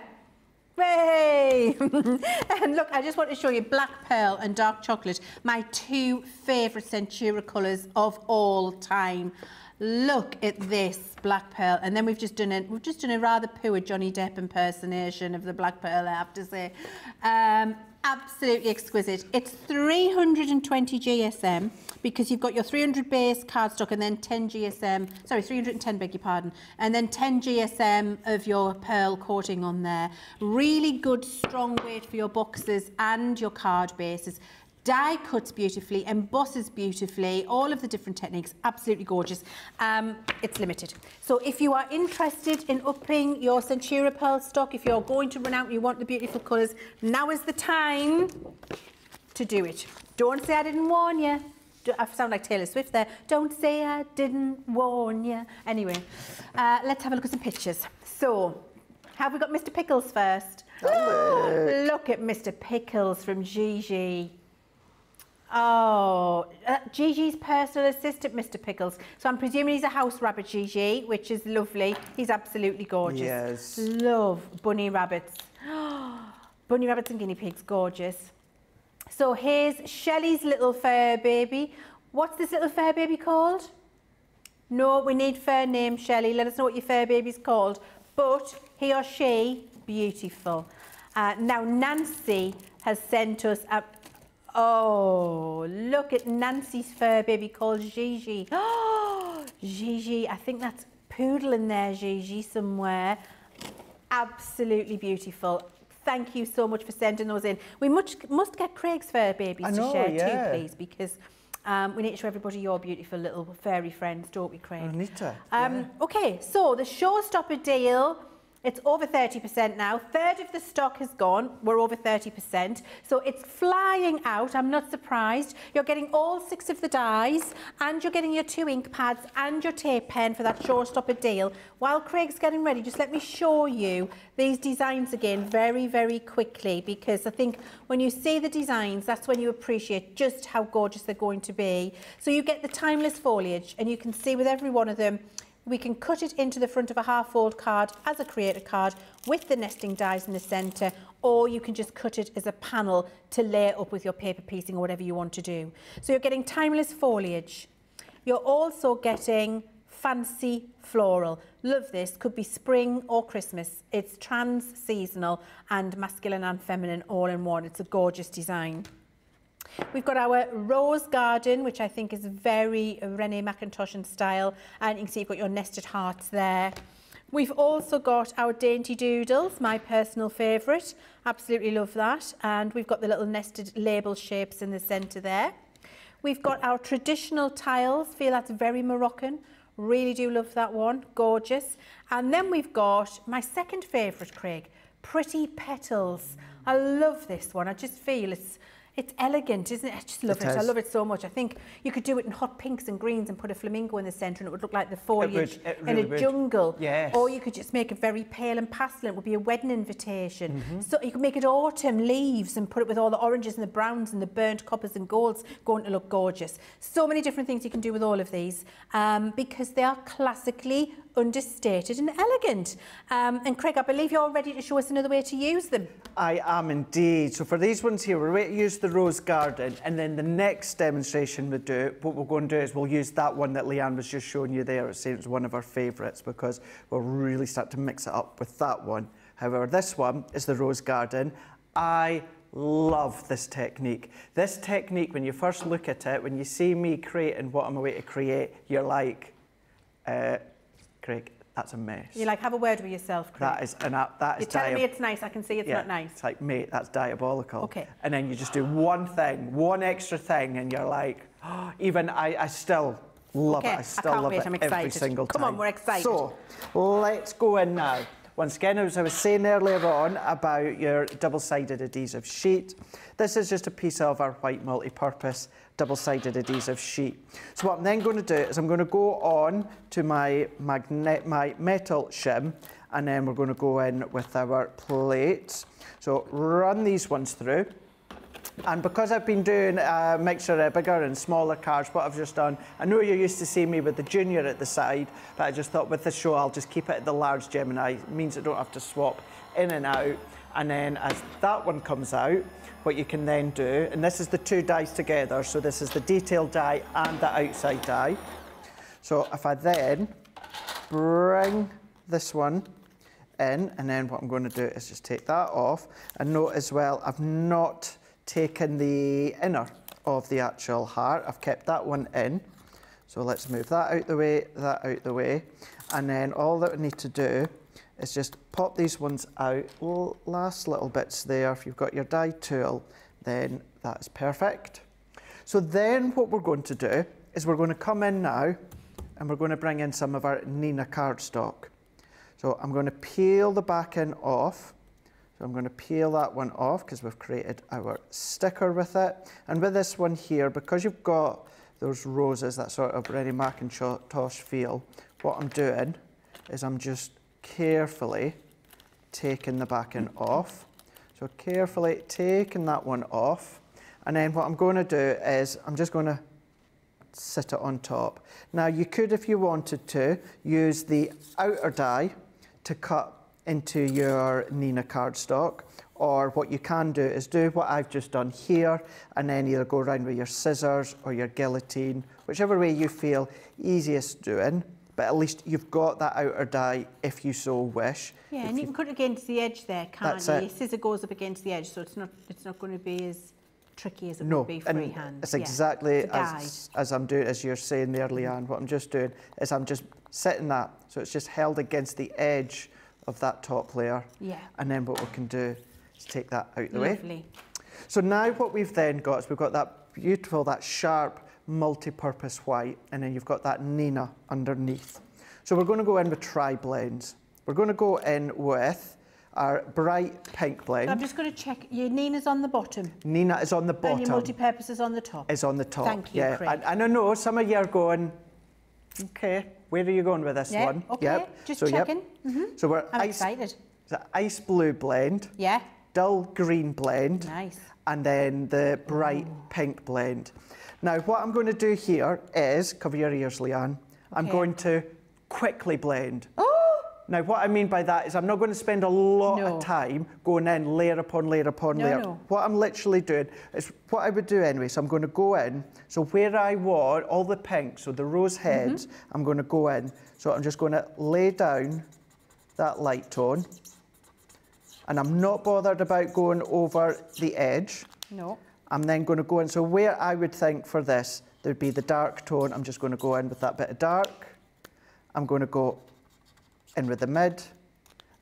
A: Hey! And look, I just want to show you black pearl and dark chocolate, my 2 favourite Centura colours of all time. Look at this black pearl, and then we've just done a rather poor Johnny Depp impersonation of the black pearl, I have to say. Absolutely exquisite. It's 320 GSM because you've got your 300 base cardstock and then 10 GSM, sorry, 310, beg your pardon, and then 10 GSM of your pearl coating on there. Really good, strong weight for your boxes and your card bases. Die cuts beautifully, embosses beautifully, all of the different techniques, absolutely gorgeous. It's limited. So if you are interested in upping your Centura pearl stock, if you're going to run out and you want the beautiful colours, now is the time to do it. Don't say I didn't warn you. I sound like Taylor Swift there. Don't say I didn't warn you. Anyway, let's have a look at some pictures. So, have we got Mr. Pickles first? Look at Mr. Pickles from Gigi. Oh, Gigi's personal assistant, Mr. Pickles. So I'm presuming he's a house rabbit, Gigi, which is lovely. He's absolutely gorgeous.
B: Yes.
A: Love bunny rabbits. Bunny rabbits and guinea pigs, gorgeous. So here's Shelley's little fur baby. What's this little fur baby called? No, we need fur name, Shelley. Let us know what your fur baby's called. But he or she, beautiful. Now Nancy has sent us a... Oh, look at Nancy's fur baby called Gigi. Oh, Gigi, I think that's poodle in there, Gigi, somewhere. Absolutely beautiful. Thank you so much for sending those in. We must get Craig's fur babies to share too, please, because we need to show everybody your beautiful little furry friends, don't we, Craig?
B: We need to.
A: Okay, so the showstopper deal, it's over 30% now. Third of the stock has gone. We're over 30%. So it's flying out. I'm not surprised. You're getting all 6 of the dies and you're getting your 2 ink pads and your tape pen for that showstopper deal. While Craig's getting ready, just let me show you these designs again very, very quickly, because I think when you see the designs, that's when you appreciate just how gorgeous they're going to be. So you get the timeless foliage, and you can see with every one of them, we can cut it into the front of a half-fold card as a creator card with the nesting dies in the centre, or you can just cut it as a panel to layer up with your paper piecing or whatever you want to do. So you're getting timeless foliage. You're also getting fancy floral. Love this. Could be spring or Christmas. It's trans-seasonal and masculine and feminine all in one. It's a gorgeous design. We've got our rose garden, which I think is very Renee McIntosh style, and you can see you've got your nested hearts there. We've also got our dainty doodles, my personal favourite. Absolutely love that. And we've got the little nested label shapes in the centre there. We've got our traditional tiles. Feel that's very Moroccan. Really do love that one. Gorgeous. And then we've got my second favourite, Craig, Pretty Petals. I love this one. I just feel it's elegant, isn't it? I just love it. I love it so much. I think you could do it in hot pinks and greens and put a flamingo in the centre and it would look like the foliage in a jungle.
B: Yes.
A: Or you could just make it very pale and pastel. It would be a wedding invitation. So you could make it autumn leaves and put it with all the oranges and the browns and the burnt coppers and golds, going to look gorgeous. So many different things you can do with all of these because they are classically understated and elegant. And Craig, I believe you're ready to show us another way to use them.
B: I am indeed. So for these ones here, we're going to use the rose garden, and then the next demonstration we do, what we're going to do is we'll use that one that Leann was just showing you there. It's one of our favourites because we'll really start to mix it up with that one. However, this one is the rose garden. I love this technique. This technique, when you first look at it, when you see me creating what I'm about to create, you're like, Craig, that's a mess.
A: You're like, have a word with yourself, Craig.
B: That is
A: You're telling me it's nice. I can see it's not nice.
B: It's like, mate, that's diabolical.
A: Okay.
B: And then you just do one thing, one extra thing, and you're like, oh, even I still love it. I still love it every single time.
A: Come on, we're excited.
B: So let's go in now. Once again, as I was saying earlier on about your double-sided adhesive sheet, this is just a piece of our white multi-purpose double-sided adhesive sheet. So what I'm then going to do is I'm going to go on to my metal shim, and then we're going to go in with our plates. So run these ones through. And because I've been doing a mixture of bigger and smaller cards, what I've just done, I know you're used to seeing me with the junior at the side, but I just thought with this show I'll just keep it at the large Gemini. It means I don't have to swap in and out. And then as that one comes out, what you can then do, and this is the 2 dies together, so this is the detail die and the outside die. So if I then bring this one in, and then what I'm going to do is just take that off, and note as well, I've not taken the inner of the actual heart. I've kept that one in. So let's move that out the way, that out the way. And then all that we need to do is just pop these ones out. Last little bits there. If you've got your die tool, then that's perfect. So then what we're going to do is we're going to come in now and we're going to bring in some of our Nina cardstock. So I'm going to peel the back end off. So I'm going to peel that one off because we've created our sticker with it. And with this one here, because you've got those roses, that sort of Ready Macintosh feel, what I'm doing is I'm just carefully taking the back end off. So carefully taking that one off. And then what I'm going to do is I'm just going to sit it on top. Now you could, if you wanted to, use the outer die to cut into your Nina cardstock, or what you can do is do what I've just done here, and then either go around with your scissors or your guillotine, whichever way you feel easiest doing, but at least you've got that outer die if you so wish.
A: Yeah, and you can cut against the edge there, can't you? Your scissor goes up against the edge, so it's not going to be as tricky as it would be freehand.
B: It's exactly as I'm doing, as you're saying there, Leanne. What I'm just doing is I'm just setting that, so it's just held against the edge of that top layer. Yeah. And then what we can do is take that out the way.
A: Lovely.
B: So now what we've then got is we've got that beautiful, that sharp, multi-purpose white, and then you've got that Nina underneath. So we're going to go in with tri-blends. We're going to go in with our bright pink blend.
A: So I'm just going to check, your Nina's on the bottom.
B: Nina is on the bottom.
A: And your multi-purpose is on the top.
B: Is on the top.
A: Thank you, Craig.
B: And I know some of you are going, okay, where are you going with this one?
A: Okay, just checking.
B: So we're
A: I'm excited.
B: The ice blue blend.
A: Yeah.
B: Dull green blend.
A: Nice.
B: And then the bright pink blend. Now, what I'm going to do here is, cover your ears, Leanne, I'm going to quickly blend.
A: Oh!
B: Now, what I mean by that is I'm not going to spend a lot of time going in layer upon layer upon layer.
A: No.
B: What I'm literally doing is what I would do anyway. So I'm going to go in. So where I want all the pink, so the rose heads, I'm going to go in. So I'm just going to lay down that light tone. And I'm not bothered about going over the edge.
A: No.
B: I'm then going to go in. So where I would think for this, there'd be the dark tone. I'm just going to go in with that bit of dark. I'm going to go in with the mid,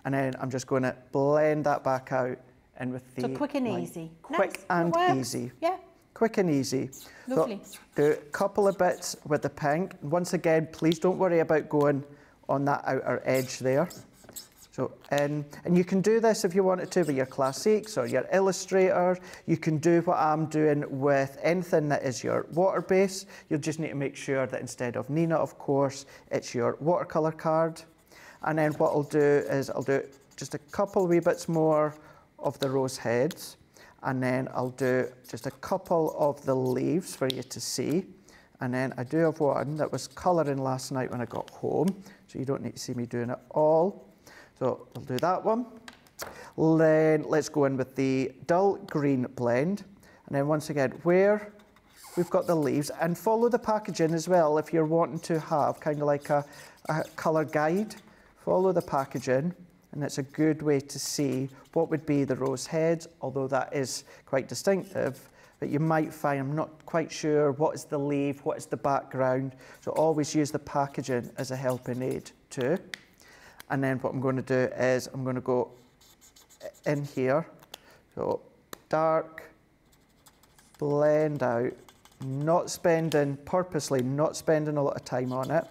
B: and then I'm just going to blend that back out in with the
A: quick and
B: light.
A: easy.
B: Quick and easy.
A: Yeah.
B: Quick and easy.
A: Lovely.
B: So do a couple of bits with the pink. Once again, please don't worry about going on that outer edge there. So, and you can do this if you wanted to with your classiques or your Illustrator. You can do what I'm doing with anything that is your water base. You'll just need to make sure that instead of Nina, of course, it's your watercolour card. And then what I'll do is I'll do just a couple wee bits more of the rose heads. And then I'll do just a couple of the leaves for you to see. And then I do have one that was colouring last night when I got home. So you don't need to see me doing it all. So I'll do that one. Then let's go in with the dull green blend. And then once again, where we've got the leaves, and follow the packaging as well if you're wanting to have kind of like a colour guide. Follow the packaging, and it's a good way to see what would be the rose heads, although that is quite distinctive. But you might find, I'm not quite sure, what is the leaf, what is the background. So always use the packaging as a helping aid too. And then what I'm going to do is I'm going to go in here. So dark, blend out, purposely not spending a lot of time on it.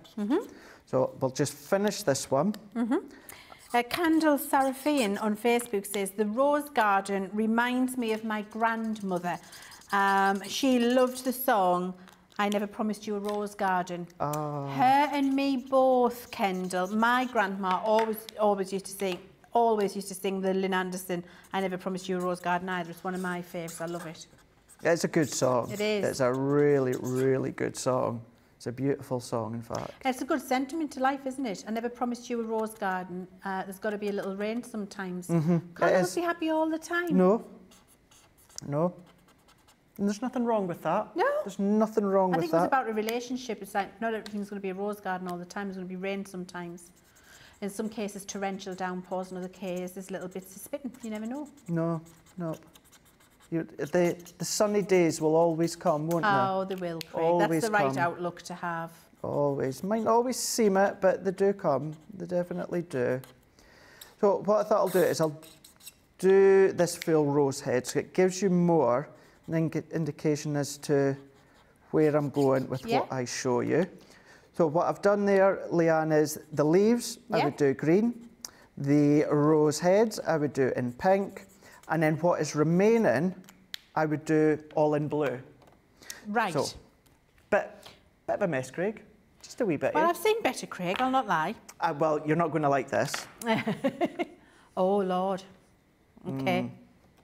B: So we'll just finish this one.
A: Candle Seraphine on Facebook says, the rose garden reminds me of my grandmother. She loved the song, I Never Promised You a Rose Garden. Her and me both, Kendall. My grandma always used to sing the Lynn Anderson, I Never Promised You a Rose Garden either. It's one of my favourites. I love it.
B: It's a good song.
A: It is.
B: It's a really, really good song. It's a beautiful song, in fact.
A: It's a good sentiment to life, isn't it? I never promised you a rose garden. There's got to be a little rain sometimes. Can't always be happy all the time.
B: No. No. And there's nothing wrong with that.
A: No.
B: There's nothing wrong with that.
A: I think it's about a relationship. It's like not everything's going to be a rose garden all the time. There's going to be rain sometimes. In some cases, torrential downpours. In other cases, little bits of spitting. You never know.
B: No, no. The sunny days will always come, won't they?
A: Oh, they will, Craig.
B: Always
A: That's the right
B: come.
A: outlook to have.
B: Always. Might not always seem it, but they do come. They definitely do. So what I thought I'll do is I'll do this full rose head, so it gives you more an indication as to where I'm going with what I show you. So what I've done there, Leanne, is the leaves, I would do green. The rose heads, I would do in pink. And then what is remaining, I would do all in blue.
A: Right.
B: So, bit of a mess, Craig. Just a wee bit.
A: Well, I've seen better, Craig, I'll not lie.
B: Well, you're not going to like this.
A: Oh, Lord. Okay.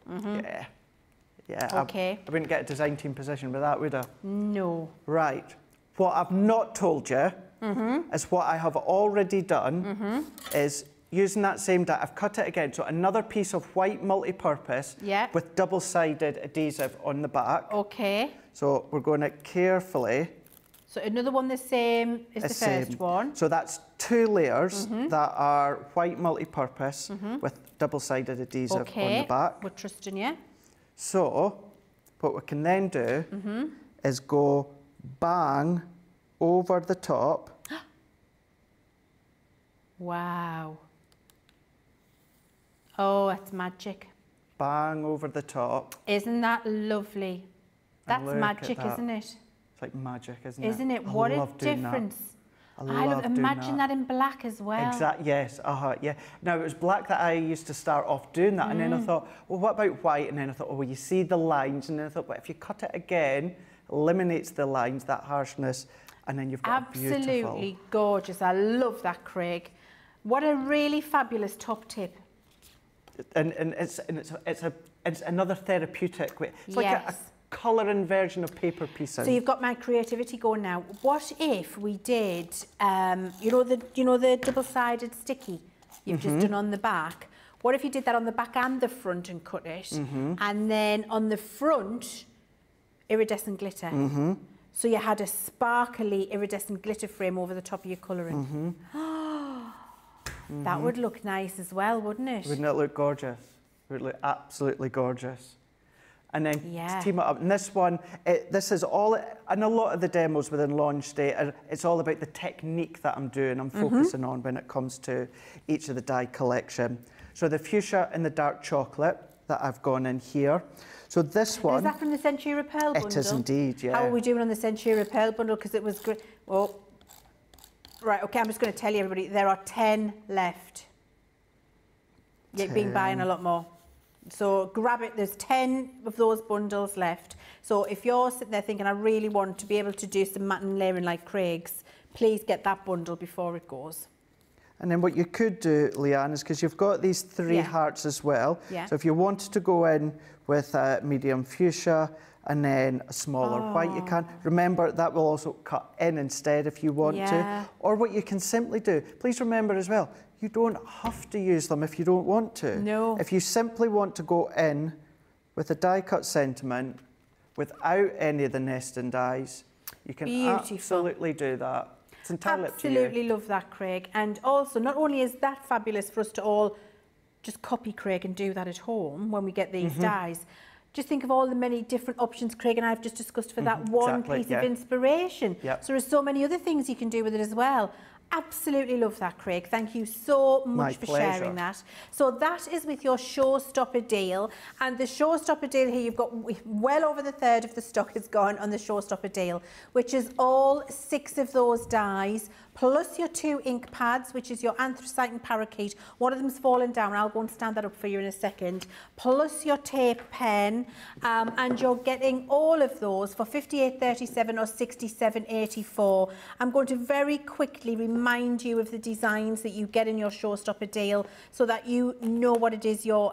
B: Yeah. Yeah.
A: Okay.
B: I wouldn't get a design team position with that, would I?
A: No.
B: Right. What I've not told you is what I have already done is using that same die, I've cut it again. So another piece of white multi-purpose with double-sided adhesive on the back.
A: Okay.
B: So we're going to carefully...
A: So another one the same as the first one.
B: So that's 2 layers that are white multi-purpose with double-sided adhesive on the back.
A: We're trusting you.
B: So what we can then do is go bang over the top.
A: Wow. Oh, that's magic.
B: Bang over the top.
A: Isn't that lovely? That's magic, isn't it?
B: It's like magic, isn't it?
A: Isn't it? What a difference. I love imagine that in black as well.
B: Exactly, yes, yeah. Now, it was black that I used to start off doing that, and then I thought, well, what about white? And then I thought, oh, well, you see the lines, and then I thought, well, if you cut it again, eliminates the lines, that harshness, and then you've got a beautiful...
A: Absolutely gorgeous. I love that, Craig. What a really fabulous top tip.
B: And it's another therapeutic way. It's like a colouring version of paper piecing.
A: So you've got my creativity going now. What if we did, you know the double-sided sticky you've just done on the back? What if you did that on the back and the front and cut it, and then on the front, iridescent glitter? So you had a sparkly iridescent glitter frame over the top of your colouring. That would look nice as well, wouldn't it?
B: Wouldn't it look gorgeous? It would look absolutely gorgeous. And then to team it up. And this one, this is all, and a lot of the demos within Launch Day, it's all about the technique that I'm doing, I'm focusing on when it comes to each of the die collection. So the fuchsia and the dark chocolate that I've gone in here. So this one...
A: Is that from the Century Pearl bundle?
B: It is indeed, yeah.
A: How are we doing on the Century Pearl bundle? Because it was great. Oh. Right, okay, I'm just going to tell you, everybody, there are 10 left. You've been buying a lot more. So grab it, there's 10 of those bundles left. So if you're sitting there thinking, I really want to be able to do some matte layering like Craig's, please get that bundle before it goes.
B: And then what you could do, Leanne, is because you've got these 3 hearts as well. So if you wanted to go in with a medium fuchsia and then a smaller white, you can. Remember, that will also cut in instead if you want to. Or what you can simply do, please remember as well, you don't have to use them if you don't want to.
A: No.
B: If you simply want to go in with a die cut sentiment without any of the nesting dies, you can absolutely do that. It's entirely up to you.
A: Absolutely love that, Craig. And also, not only is that fabulous for us to all just copy Craig and do that at home when we get these dies, just think of all the many different options Craig and I have just discussed for that one piece of inspiration. So there are so many other things you can do with it as well. Absolutely love that, Craig. Thank you so much for sharing that. So that is with your showstopper deal. And the showstopper deal here, you've got well over the third of the stock is gone on the showstopper deal, which is all 6 of those dies, plus your 2 ink pads, which is your anthracite and parakeet. One of them's fallen down. I'll go and stand that up for you in a second. Plus your tape pen, and you're getting all of those for $58.37 or $67.84. I'm going to very quickly remind you of the designs that you get in your showstopper deal so that you know what it is you're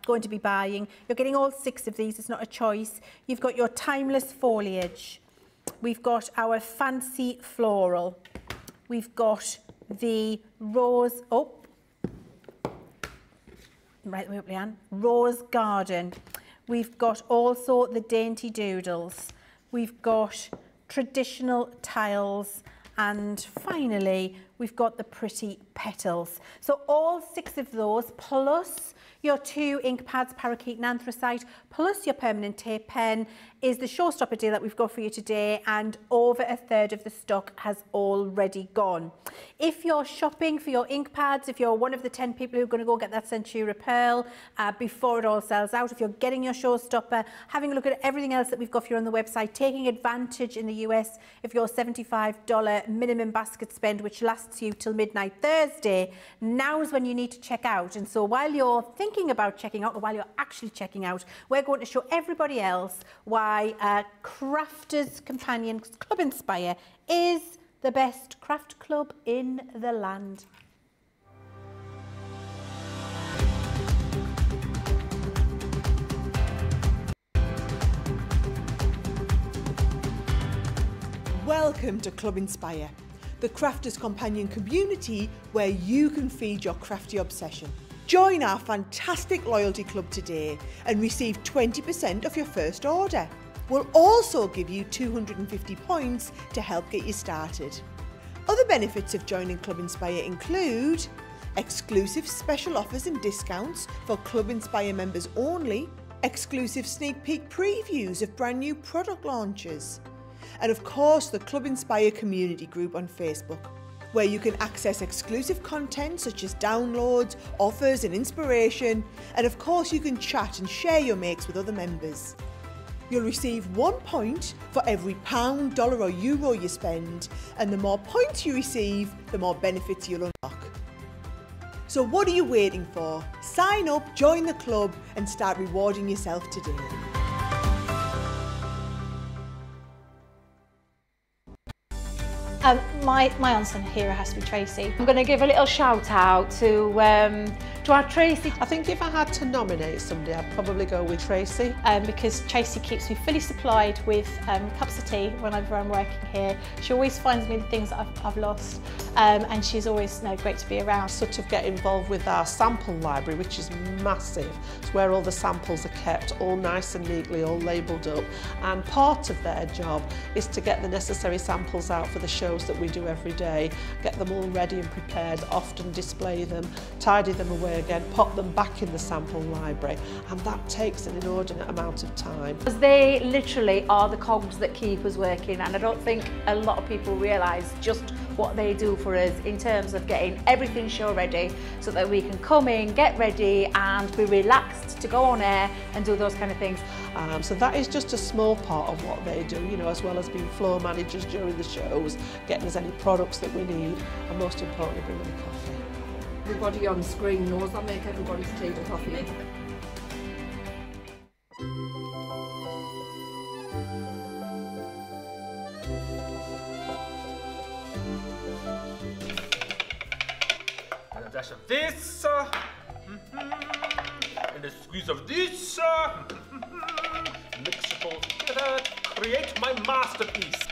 A: going to be buying. You're getting all 6 of these. It's not a choice. You've got your timeless foliage. We've got our fancy floral. We've got the rose, right the way up, Leanne, rose garden. We've got also the dainty doodles. We've got traditional tiles. And finally, we've got the pretty petals. So all 6 of those, plus your 2 ink pads, parakeet and anthracite, plus your permanent tape pen, is the showstopper deal that we've got for you today, and over a third of the stock has already gone. If you're shopping for your ink pads, if you're one of the 10 people who are going to go get that Centura Pearl before it all sells out, if you're getting your showstopper, having a look at everything else that we've got for you on the website, taking advantage in the US of your $75 minimum basket spend, which lasts you till midnight Thursday, now's when you need to check out. And so while you're thinking about checking out, or while you're actually checking out, we're going to show everybody else why Crafters Companion Club Inspire is the best craft club in the land.
C: Welcome to Club Inspire, the Crafters Companion community where you can feed your crafty obsession. Join our fantastic loyalty club today and receive 20% off your first order. We'll also give you 250 points to help get you started. Other benefits of joining Club Inspire include exclusive special offers and discounts for Club Inspire members only, exclusive sneak peek previews of brand new product launches, and of course the Club Inspire community group on Facebook, where you can access exclusive content such as downloads, offers and inspiration, and of course you can chat and share your makes with other members. You'll receive 1 point for every £1, $1 or euro you spend, and the more points you receive, the more benefits you'll unlock. So what are you waiting for? Sign up, join the club and start rewarding yourself today.
D: My unsung hero has to be Tracy. I'm going to give a little shout out to our Tracy.
E: I think if I had to nominate somebody, I'd probably go with Tracy.
D: Because Tracy keeps me fully supplied with cups of tea whenever I'm working here. She always finds me the things that I've lost, and she's always great to be around.
E: Sort of get involved with our sample library, which is massive. It's where all the samples are kept, all nice and neatly, all labelled up. And part of their job is to get the necessary samples out for the shows that we do every day, get them all ready and prepared, often display them, tidy them away again, pop them back in the sample library, and that takes an inordinate amount of time.
F: Because they literally are the cogs that keep us working, and I don't think a lot of people realise just what they do for us in terms of getting everything show ready so that we can come in, get ready and be relaxed to go on air and do those kind of things.
E: So that is just a small part of what they do, you know, as well as being floor managers during the shows, getting us any products that we need, and most importantly bringing the coffee.
G: Everybody on screen knows I make everybody's tea and coffee.
H: And a dash of this, and a squeeze of this, mix it all together, create my masterpiece.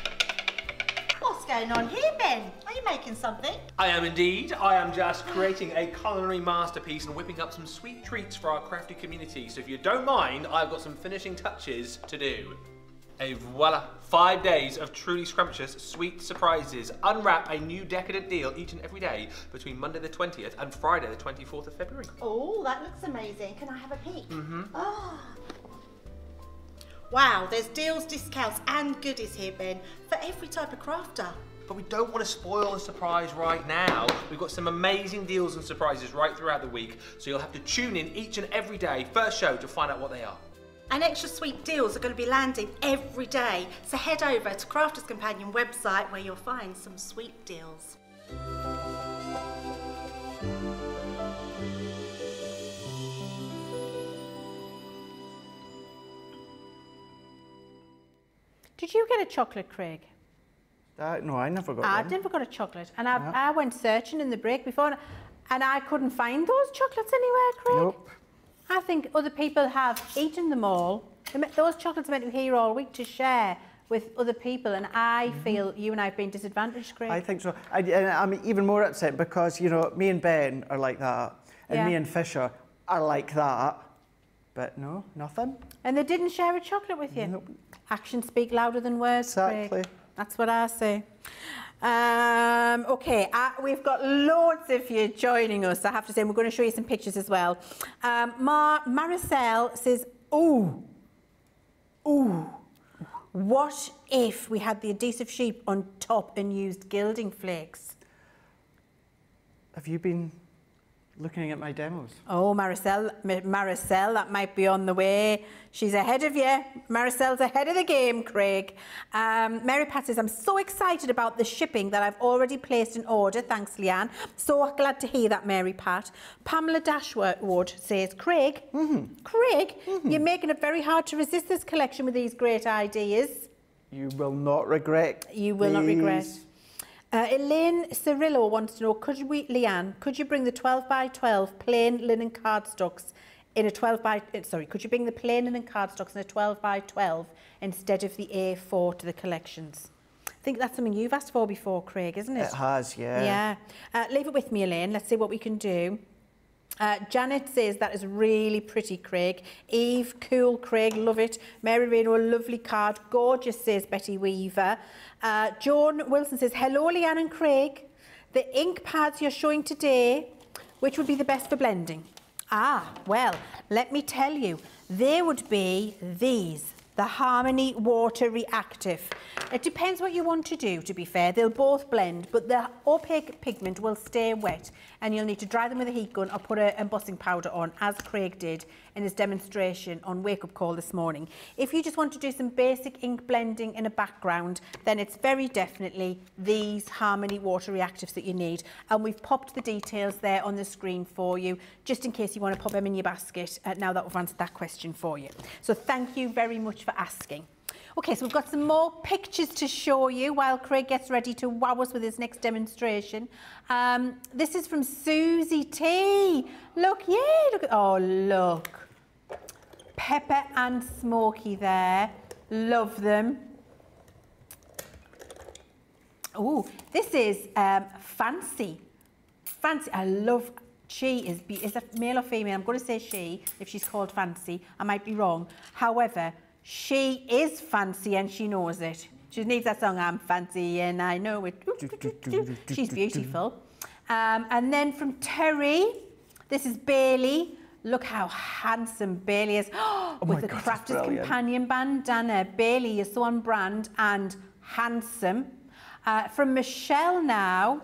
I: What's going on here, Ben? Are you making something?
H: I am indeed. I am just creating a culinary masterpiece and whipping up some sweet treats for our crafty community. So if you don't mind, I've got some finishing touches to do. Et voila, 5 days of truly scrumptious sweet surprises. Unwrap a new decadent deal each and every day between Monday the 20th and Friday the 24th of February.
I: Oh, that looks amazing. Can I have a peek? Oh. Wow, there's deals, discounts and goodies here, Ben, for every type of crafter.
H: But we don't want to spoil the surprise right now. We've got some amazing deals and surprises right throughout the week, so you'll have to tune in each and every day, first show, to find out what they are.
I: And extra sweet deals are going to be landing every day, so head over to Crafters Companion website where you'll find some sweet deals.
A: Did you get a chocolate, Craig?
B: No, I never got one.
A: I never got a chocolate. And I went searching in the break before and I couldn't find those chocolates anywhere, Craig.
B: Nope.
A: I think other people have eaten them all. Those chocolates are meant to be here all week to share with other people, and I feel you and I have been disadvantaged, Craig.
B: I think so. I'm even more upset because, you know, me and Ben are like that, and me and Fisher are like that. But no, nothing.
A: And they didn't share a chocolate with you?
B: Nope.
A: Actions speak louder than words,
B: Exactly.
A: Craig. That's what I say. Okay, we've got loads of you joining us, I have to say. We're going to show you some pictures as well. Maricel says, ooh, what if we had the adhesive sheet on top and used gilding flakes?
B: Have you been looking at my demos?
A: Oh, Maricel, that might be on the way. She's ahead of you. Maricel's ahead of the game, Craig. Mary Pat says, I'm so excited about the shipping that I've already placed an order. Thanks, Leanne. So glad to hear that, Mary Pat. Pamela Dashwood says, Craig, you're making it very hard to resist this collection with these great ideas.
B: You will not regret.
A: You will not regret. Elaine Cirillo wants to know, Leanne, could you bring the 12 by 12 plain linen cardstocks in a 12 by, could you bring the plain linen cardstocks in a 12 by 12 instead of the A4 to the collections? I think that's something you've asked for before, Craig, isn't it?
B: It has, yeah.
A: Yeah. Leave it with me, Elaine. Let's see what we can do. Janet says that is really pretty, Craig. Eve, cool, Craig, love it. Mary Reno, lovely card. Gorgeous, says Betty Weaver. Joan Wilson says, hello, Leanne and Craig. The ink pads you're showing today, which would be the best for blending? Well, let me tell you, they would be these, the Harmony Water Reactive. It depends what you want to do, to be fair. They'll both blend, but the opaque pigment will stay wet and you'll need to dry them with a heat gun or put an embossing powder on, as Craig did in his demonstration on Wake Up Call this morning. If you just want to do some basic ink blending in a background, then it's very definitely these Harmony Water Reactives that you need. And we've popped the details there on the screen for you, just in case you want to pop them in your basket, now that we've answered that question for you. So thank you very much for asking. Okay, so we've got some more pictures to show you while Craig gets ready to wow us with his next demonstration. This is from Susie T. Look, look at, oh, look. Pepper and smoky there. Love them. Oh, this is Fancy. Fancy, I love, she is that male or female? I'm going to say she, if she's called Fancy. I might be wrong. However, she is fancy and she knows it. She needs that song, I'm fancy and I know it. She's beautiful. And then from Terry, this is Bailey. Look how handsome Bailey is. With the Crafters Companion bandana. Bailey is so on brand and handsome. From Michelle now.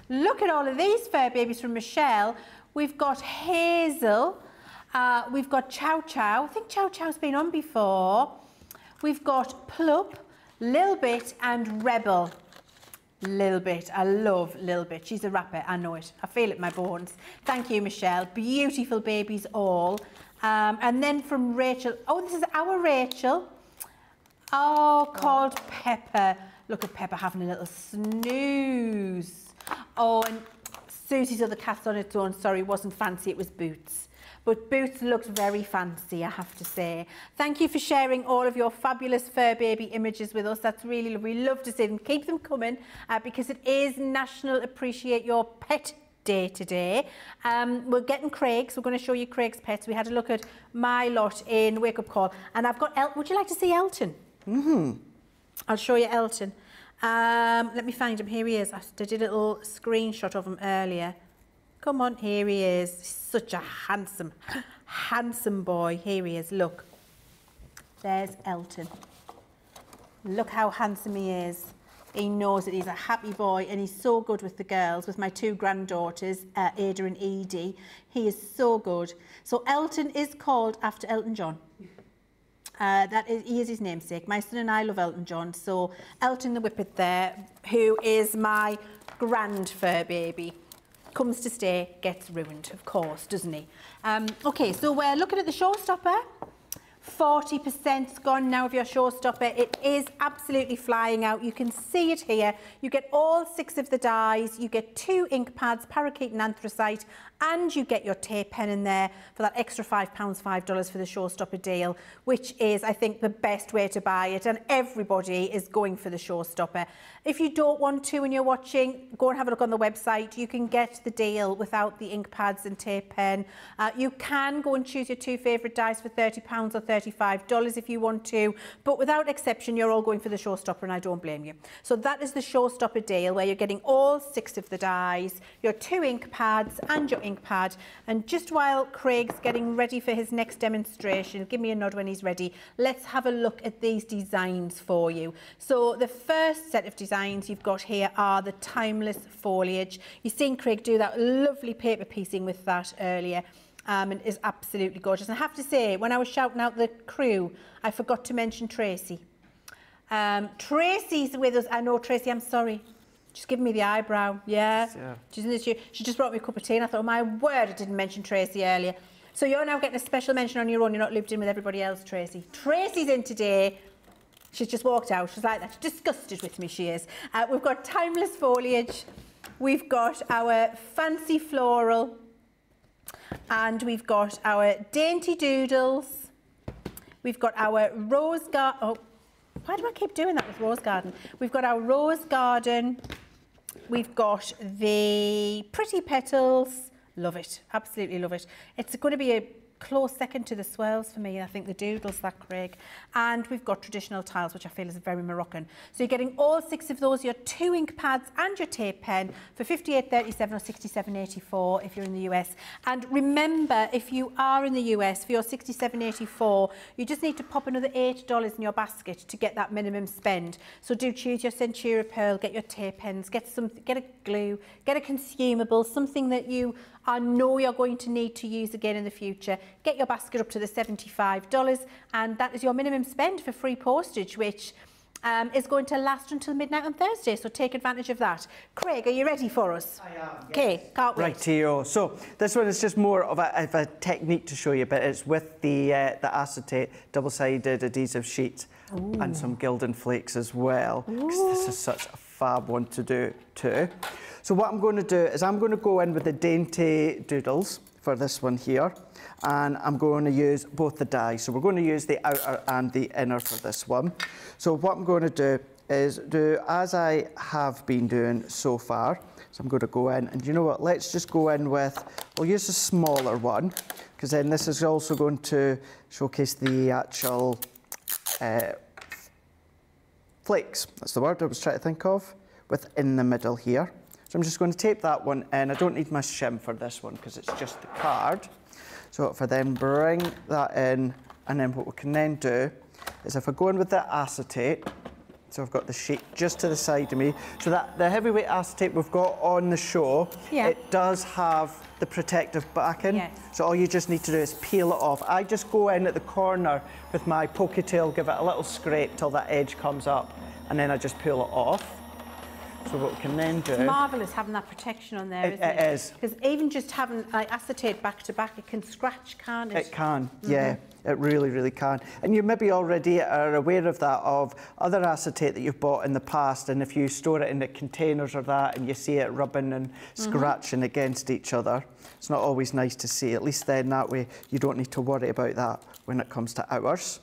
A: Look at all of these fur babies from Michelle. We've got Hazel. We've got Chow Chow. I think Chow Chow's been on before. We've got Plup, Lil Bit and Rebel. Lil Bit. I love Lil Bit. She's a rapper. I know it. I feel it in my bones. Thank you, Michelle. Beautiful babies all. And then from Rachel. Oh, this is our Rachel. Oh, called Pepper. Look at Pepper having a little snooze. Oh, and Susie's other cat's on its own. Sorry, it wasn't Fancy. It was Boots. But Boots looks very fancy, I have to say. Thank you for sharing all of your fabulous fur baby images with us. That's really lovely. We love to see them. Keep them coming because it is National Appreciate Your Pet Day today. We're getting Craig's. We're going to show you Craig's pets. We had a look at my lot in Wake Up Call. And I've got, would you like to see Elton? I'll show you Elton. Let me find him. Here he is. I did a little screenshot of him earlier. Come on, here he is. Such a handsome, handsome boy. Here he is, look. There's Elton. Look how handsome he is. He knows that he's a happy boy and he's so good with the girls, with my two granddaughters, Ada and Edie. He is so good. So Elton is called after Elton John. He is his namesake. My son and I love Elton John. So Elton the Whippet there, who is my grand fur baby. Comes to stay, gets ruined, of course, doesn't he? Okay, so we're looking at the showstopper 40% gone now of your showstopper. It is absolutely flying out. You can see it here. You get all 6 of the dies. You get 2 ink pads, parakeet and anthracite, and you get your tape pen in there for that extra £5, $5 for the showstopper deal, which is, I think, the best way to buy it, and everybody is going for the showstopper. If you don't want to and you're watching, go and have a look on the website. You can get the deal without the ink pads and tape pen. You can go and choose your 2 favourite dies for £30 or $35 if you want to, but without exception, you're all going for the showstopper, and I don't blame you. So that is the showstopper deal, where you're getting all 6 of the dies, your 2 ink pads and your ink pad. And just while Craig's getting ready for his next demonstration, give me a nod when he's ready, let's have a look at these designs for you. So the first set of designs you've got here are the timeless foliage. You've seen Craig do that lovely paper piecing with that earlier. And it is absolutely gorgeous. And I have to say, when I was shouting out the crew, I forgot to mention Tracy. Tracy's with us. I know, Tracy, I'm sorry. Just giving me the eyebrow. Yeah. She just brought me a cup of tea, and I thought, oh my word, I didn't mention Tracy earlier. So you're now getting a special mention on your own. You're not looped in with everybody else, Tracy. Tracy's in today. She's just walked out. She's like that. She's disgusted with me, she is. We've got timeless foliage. We've got our fancy floral. And we've got our dainty doodles. We've got our rose garden. Oh, why do I keep doing that with rose garden? We've got our rose garden. We've got the pretty petals. Love it. Absolutely love it. It's going to be a close second to the swirls for me. I think the doodles, that, Craig. And we've got traditional tiles, which I feel is very Moroccan. So you're getting all 6 of those, your 2 ink pads and your tape pen for $58.37 or $67.84 if you're in the US. And remember, if you are in the US, for your $67.84, you just need to pop another $8 in your basket to get that minimum spend. So do choose your Centura Pearl, get your tape pens, get a glue, get a consumable, something that you know you're going to need to use again in the future. Get your basket up to the $75, and that is your minimum spend for free postage, which is going to last until midnight on Thursday, so take advantage of that. Craig, are you ready for us?
B: I am.
A: Okay, can't wait.
B: Rightio. So this one is just more of a technique to show you, but it's with the acetate double-sided adhesive sheet. Ooh. And some Gildan flakes as well, because this is such a fab one to do too. So what I'm going to do is I'm going to go in with the dainty doodles for this one here, and I'm going to use both the dies. So we're going to use the outer and the inner for this one. So what I'm going to do is do as I have been doing so far. So I'm going to go in, and you know what, let's just go in with, we'll use a smaller one, because then this is also going to showcase the actual flakes. That's the word I was trying to think of, within the middle here. So I'm just going to tape that one in. I don't need my shim for this one because it's just the card. So if I then bring that in, and then what we can then do is if I go in with the acetate, so I've got the sheet just to the side of me, so that the heavyweight acetate we've got on the show, it does have the protective backing. Yes. So all you just need to do is peel it off. I just go in at the corner with my poketail, give it a little scrape till that edge comes up, and then I just peel it off. So what we can then do...
A: It's marvellous having that protection on there, isn't it? It is. Because even just having like acetate back to back, it can scratch, can't it?
B: It can, yeah. It really, really can. And you maybe already are aware of that, of other acetate that you've bought in the past, and if you store it in the containers or that, and you see it rubbing and scratching against each other, it's not always nice to see. At least then that way you don't need to worry about that when it comes to ours.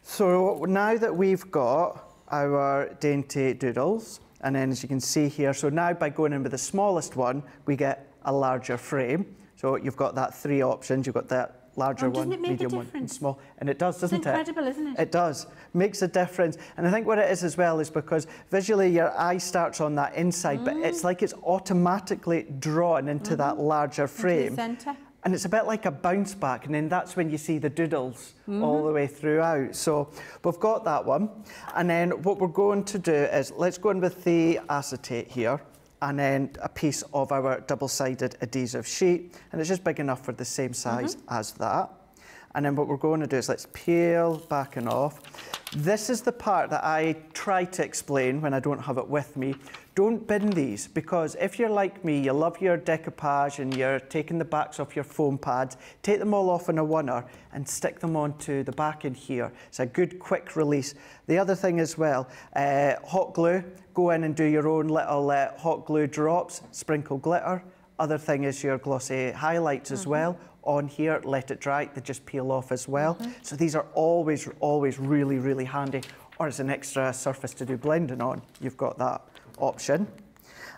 B: So now that we've got our dainty doodles, and then as you can see here, so now by going in with the smallest one, we get a larger frame. So you've got that 3 options. You've got that larger one, medium one, and small. And it does, doesn't it?
A: It's incredible, isn't it?
B: It does. Makes a difference. And I think what it is as well is because visually your eye starts on that inside, but it's like it's automatically drawn into that larger frame.
A: Into the centre.
B: And it's a bit like a bounce back, and then that's when you see the doodles all the way throughout. So we've got that one. And then what we're going to do is, let's go in with the acetate here, and then a piece of our double-sided adhesive sheet. And it's just big enough for the same size as that. And then what we're going to do is let's peel back and off. This is the part that I try to explain when I don't have it with me Don't bin these, because if you're like me, you love your decoupage and you're taking the backs off your foam pads, take them all off in a oneer and stick them onto the back in here. It's a good quick release. The other thing as well, hot glue, go in and do your own little hot glue drops, sprinkle glitter. Other thing is your glossy highlights as well. On here, let it dry, they just peel off as well. So these are always really, really handy. Or as an extra surface to do blending on, you've got that option.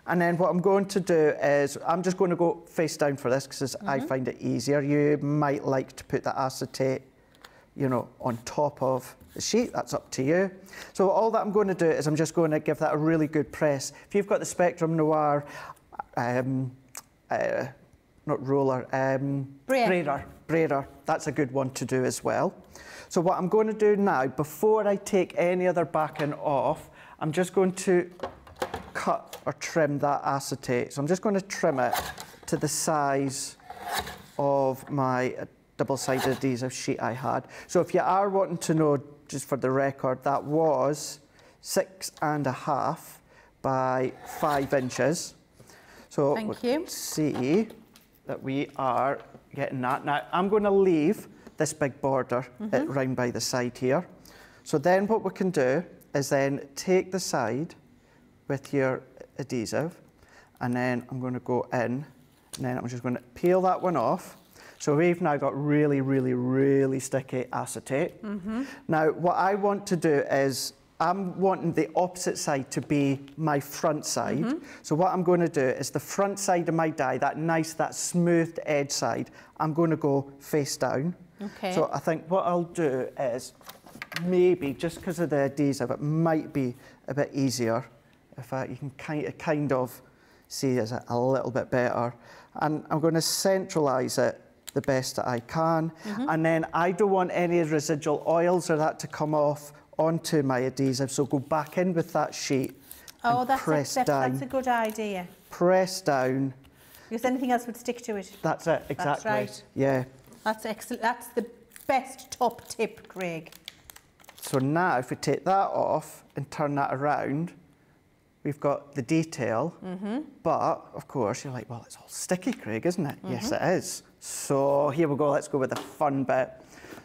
B: And then what I'm going to do is, I'm just going to go face down for this because I find it easier. You might like to put the acetate, you know, on top of the sheet, that's up to you. So all that I'm going to do is I'm just going to give that a really good press. If you've got the Spectrum Noir, not roller, braider, that's a good one to do as well. So what I'm going to do now, before I take any other backing off, I'm just going to cut or trim that acetate. So I'm just going to trim it to the size of my double-sided adhesive sheet I had. So if you are wanting to know, just for the record, that was 6.5 by 5 inches. So we'll see that we are getting that. Now I'm going to leave this big border round by the side here. So then what we can do is then take the side with your adhesive, and then I'm going to go in, and then I'm just going to peel that one off. So we've now got really, really, really sticky acetate. Now what I want to do is, I'm wanting the opposite side to be my front side. So what I'm going to do is the front side of my die, that nice, that smoothed edge side, I'm going to go face down. So I think what I'll do is, maybe just because of the adhesive, it might be a bit easier if you can kind of see it a little bit better. And I'm going to centralise it the best that I can. And then I don't want any residual oils or that to come off onto my adhesive, so go back in with that sheet and press down.
A: That's a good idea.
B: Press down.
A: Because anything else would stick to it.
B: That's it, exactly.
A: That's right.
B: Yeah.
A: That's excellent. That's the best top tip, Craig.
B: So now if we take that off and turn that around, we've got the detail, but of course you're like, well, it's all sticky, Craig, isn't it? Yes, it is. So here we go, let's go with the fun bit.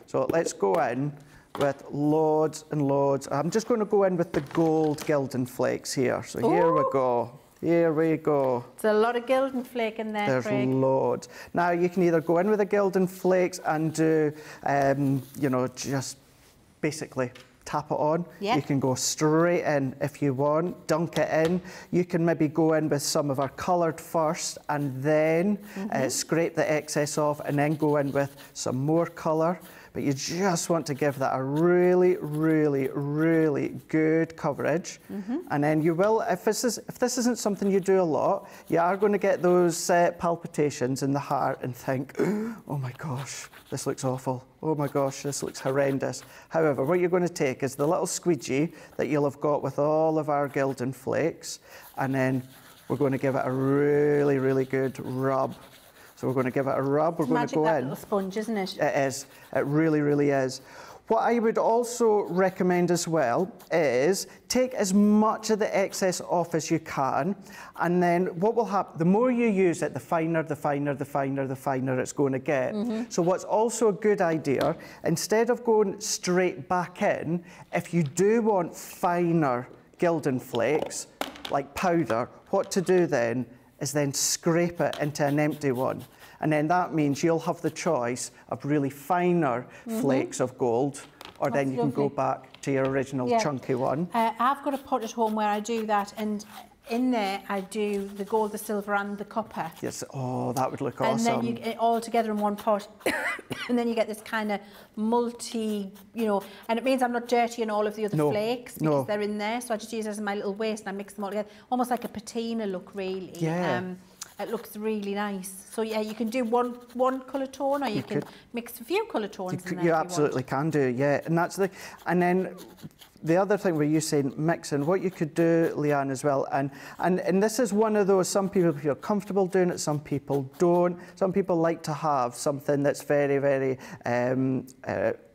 B: So let's go in with loads and loads. I'm just going to go in with the gold Gildan flakes here. So here we go. Here we go.
A: There's a lot of Gildan flake in there, Craig.
B: There's loads. Now you can either go in with the Gildan flakes and do, you know, just basically tap it on. You can go straight in if you want, dunk it in. You can maybe go in with some of our coloured first and then scrape the excess off and then go in with some more colour. But you just want to give that a really, really, really good coverage. And then you will, if this isn't something you do a lot, you are going to get those palpitations in the heart and think, oh my gosh, this looks awful. Oh my gosh, this looks horrendous. However, what you're going to take is the little squeegee that you'll have got with all of our Gildan flakes, and then we're going to give it a really, really good rub. So we're going to give it a rub, we're going to go in. It's magic, that little
A: sponge, isn't it?
B: It is, it really, really is. What I would also recommend as well is take as much of the excess off as you can, and then what will happen, the more you use it, the finer it's going to get. So what's also a good idea, instead of going straight back in, if you do want finer Gildan flakes, like powder, what to do then is then scrape it into an empty one. And then that means you'll have the choice of really finer flakes of gold, or then you can go back to your original chunky one.
A: I've got a pot at home where I do that, and in there I do the gold, the silver and the copper.
B: Yes, oh, that would look awesome.
A: And then you get it all together in one pot, and then you get this kind of multi, you know, and it means I'm not dirtying all of the other flakes because they're in there, so I just use it as my little waste and I mix them all together. Almost like a patina look, really.
B: Yeah.
A: It looks really nice. So yeah, you can do one colour tone, or you can mix a few colour tones in there.
B: You absolutely can do, yeah. And that's and then the other thing where you saying mixing, what you could do, Leanne, as well, and this is one of those, some people feel comfortable doing it, some people don't. Some people like to have something that's very, very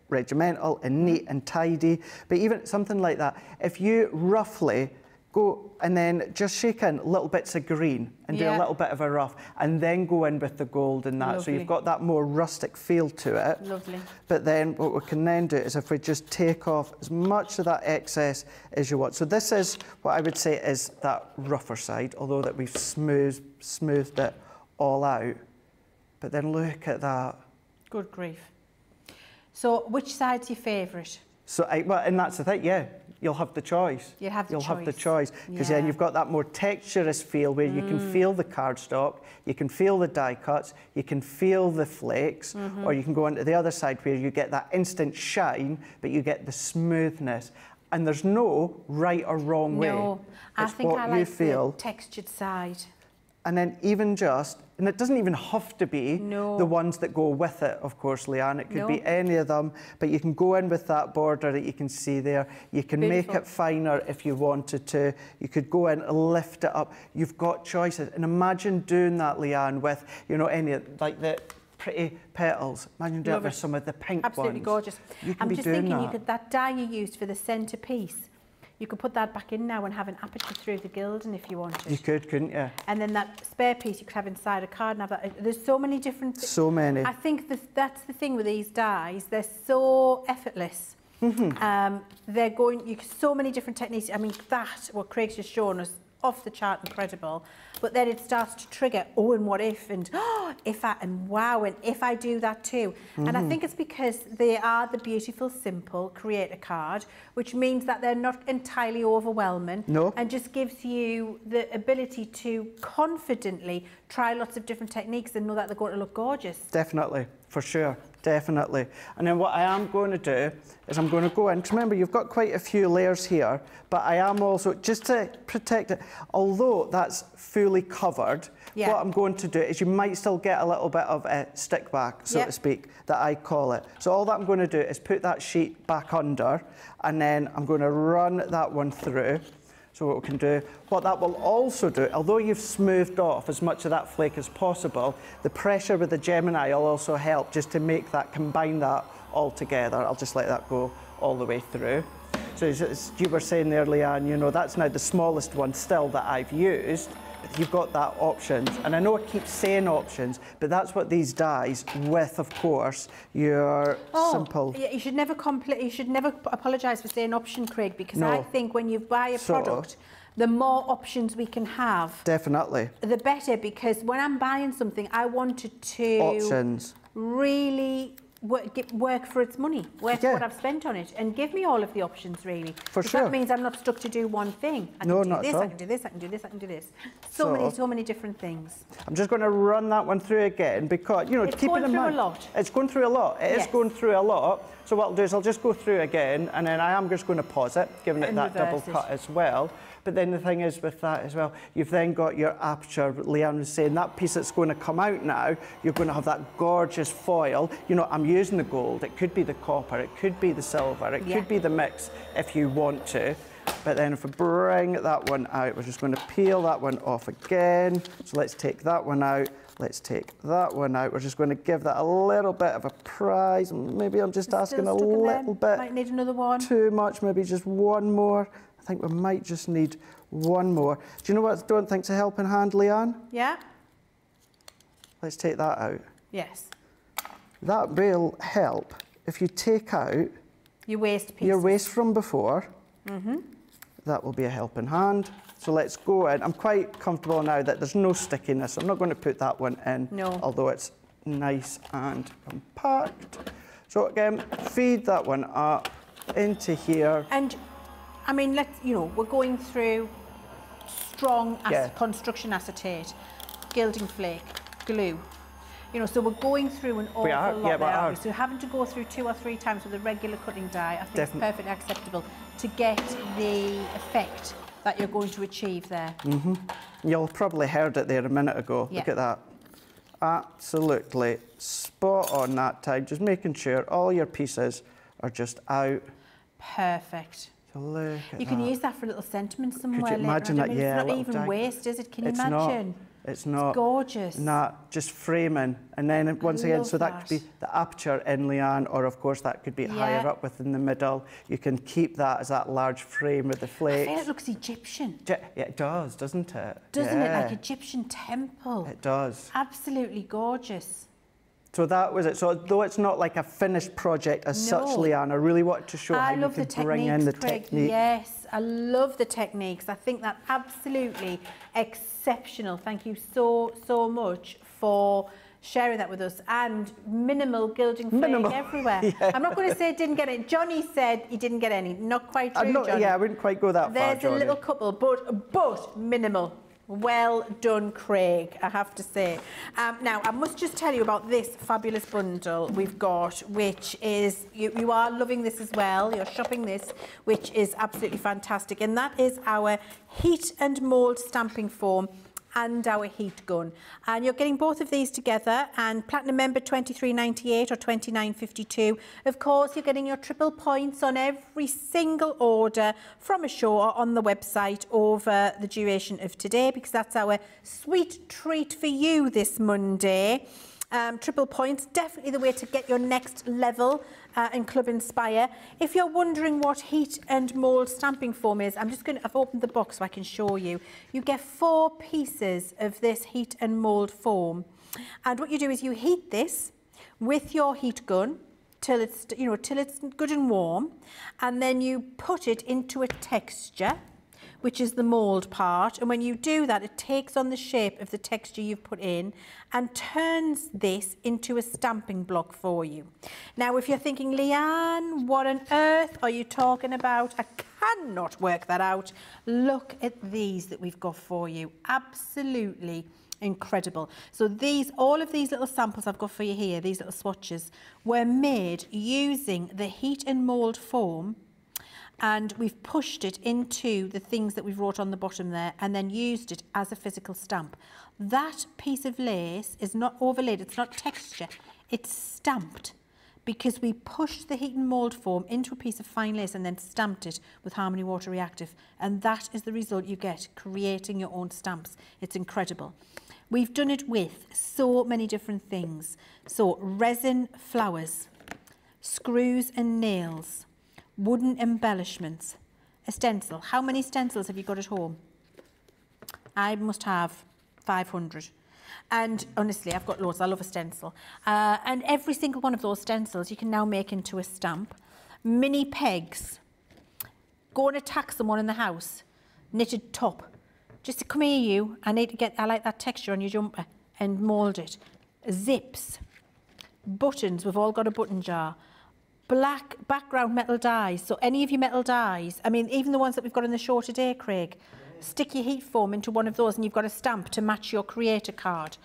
B: regimental and neat and tidy. But even something like that, if you roughly go and then just shake in little bits of green and do a little bit of a rough, and then go in with the gold and that.
A: Lovely.
B: So you've got that more rustic feel to it.
A: Lovely.
B: But then what we can then do is if we just take off as much of that excess as you want. So this is what I would say is that rougher side, although that we've smoothed it all out. But then look at that.
A: Good grief. So which side's your favourite?
B: So, well, and that's the thing, yeah, you'll have the choice.
A: You'll have the
B: choice. Because then you've got that more texturous feel where you can feel the cardstock, you can feel the die cuts, you can feel the flakes, or you can go onto the other side where you get that instant shine, but you get the smoothness. And there's no right or wrong way.
A: No, I think I like the textured side.
B: And then even just, and it doesn't even have to be the ones that go with it, of course, Leanne. It could be any of them, but you can go in with that border that you can see there. You can make it finer if you wanted to. You could go in and lift it up. You've got choices. And imagine doing that, Leanne, with, you know, any, like the pretty petals. Imagine doing it with some of the pink ones.
A: Absolutely gorgeous.
B: You can
A: I'm
B: be
A: just
B: doing
A: thinking
B: that.
A: you could, that die you used for the centrepiece, you could put that back in now and have an aperture through the gilding if you wanted.
B: You could, couldn't you? And
A: then that spare piece you could have inside a card and have that. There's so many different...
B: So many.
A: I think that's the thing with these dies. They're so effortless. They're going... so many different techniques. I mean, what Craig's just shown us, off the chart, incredible. But then it starts to trigger, oh, and what if, and if I, and wow, and if I do that too. And I think it's because they are the beautiful, simple creator card, which means that they're not entirely overwhelming. And just gives you the ability to confidently try lots of different techniques and know that they're going to look gorgeous.
B: Definitely, for sure. Definitely. And then what I am going to do is I'm going to go in, because remember you've got quite a few layers here, but I am also, just to protect it, although that's fully covered, what I'm going to do is you might still get a little bit of a stick back, so to speak, that I call it. So all that I'm going to do is put that sheet back under, and then I'm going to run that one through. So what we can do, what that will also do, although you've smoothed off as much of that flake as possible, the pressure with the Gemini will also help just to make that, combine that all together. I'll just let that go all the way through. So as you were saying there, Leanne, you know, that's now the smallest one still that I've used. But you've got that options. And I know I keep saying options, but that's what these dies with, of course, your simple...
A: You should never apologise for saying option, Craig, because I think when you buy a product, the more options we can have,
B: definitely,
A: the better, because when I'm buying something, I wanted to really work for its money, work for what I've spent on it, and give me all of the options, really.
B: For sure.
A: That means I'm not stuck to do one thing. I can do this, I can do this, I can do this, I can do this. So many different things.
B: I'm just going to run that one through again, because, you know,
A: it's going through a lot.
B: It's going through a lot. It is going through a lot. So what I'll do is I'll just go through again, and then I am just going to pause it, giving it that double cut as well. But then the thing is with that as well, you've then got your aperture. Leanne was saying that piece that's going to come out now, you're going to have that gorgeous foil. You know, I'm using the gold. It could be the copper. It could be the silver. It could be the mix if you want to. But then if we bring that one out, we're just going to peel that one off again. So let's take that one out. Let's take that one out. We're just going to give that a little bit of a prize. Maybe I'm just asking a little bit.
A: Might need another one.
B: Too much. Maybe just one more. I think we might just need one more. Do you know what I don't think's a helping hand, Leanne?
A: Yeah.
B: Let's take that out.
A: Yes.
B: That will help if you take out
A: your waste pieces.
B: Your waste from before. That will be a helping hand. So let's go in. I'm quite comfortable now that there's no stickiness. I'm not going to put that one in, although it's nice and compact. So again, feed that one up into here.
A: And I mean, we're going through strong construction acetate, gilding flake, glue. You know, so we're going through an awful lot there, aren't we? So having to go through 2 or 3 times with a regular cutting die, I think it's perfectly acceptable to get the effect that you're going to achieve there.
B: You'll probably heard it there a minute ago. Look at that. Absolutely spot on that time. Just making sure all your pieces are just out.
A: Perfect.
B: So look at
A: you can use that for a little sentiment somewhere.
B: Could you imagine that?
A: It's not even waste, is it? Can you imagine?
B: It's not
A: gorgeous.
B: Not just framing. And then once again, so that could be the aperture in Leann, or of course that could be higher up within the middle. You can keep that as that large frame with the flakes.
A: I feel it looks Egyptian.
B: Yeah, it does, doesn't it?
A: Doesn't it? Like Egyptian temple.
B: It does.
A: Absolutely gorgeous.
B: So that was it. So though it's not like a finished project as such, Leann, I really wanted to show how you can bring in the technique.
A: Yes, I love the techniques. I think that absolutely exceptional. Thank you so much for sharing that with us. And minimal gilding flake everywhere. Yeah. I'm not going to say it didn't get it. Johnny said he didn't get any. Not quite true, Johnny.
B: Yeah, I wouldn't quite go that far,
A: There's
B: Johnny.
A: a little couple, but minimal. Well done, Craig, I have to say. Now, I must just tell you about this fabulous bundle we've got, which is, you are loving this as well. You're shopping this, which is absolutely fantastic. And that is our heat and mould stamping foam and our heat gun. And you're getting both of these together, and platinum member £23.98 or £29.52. Of course, you're getting your triple points on every single order from a show or on the website over the duration of today, because that's our sweet treat for you this Monday. Triple points, definitely the way to get your next level in Club Inspire. If you're wondering what heat and mould stamping foam is, I've opened the box so I can show you. You get 4 pieces of this heat and mould foam. And what you do is you heat this with your heat gun till it's, till it's good and warm. And then you put it into a texture, which is the mould part. And when you do that, it takes on the shape of the texture you've put in and turns this into a stamping block for you. Now, if you're thinking, Leann, what on earth are you talking about? I cannot work that out. Look at these that we've got for you. Absolutely incredible. So all of these little samples I've got for you here, these little swatches, were made using the heat and mould foam, and we've pushed it into the things that we've wrote on the bottom there and then used it as a physical stamp. That piece of lace is not overlaid, it's not texture, it's stamped, because we pushed the heat and mould foam into a piece of fine lace and then stamped it with Harmony Water Reactive, and that is the result you get creating your own stamps. It's incredible. We've done it with so many different things. So resin flowers, screws and nails, wooden embellishments, a stencil. How many stencils have you got at home? I must have 500. And honestly, I've got loads. I love a stencil. And every single one of those stencils you can now make into a stamp. Mini pegs. Go and attack someone in the house. Knitted top. Just to come here, you. I like that texture on your jumper, and mould it. Zips. Buttons. We've all got a button jar. Black background metal dies. So any of your metal dies, I mean, even the ones that we've got in the show today, Craig, stick your heat foam into one of those and you've got a stamp to match your creator card.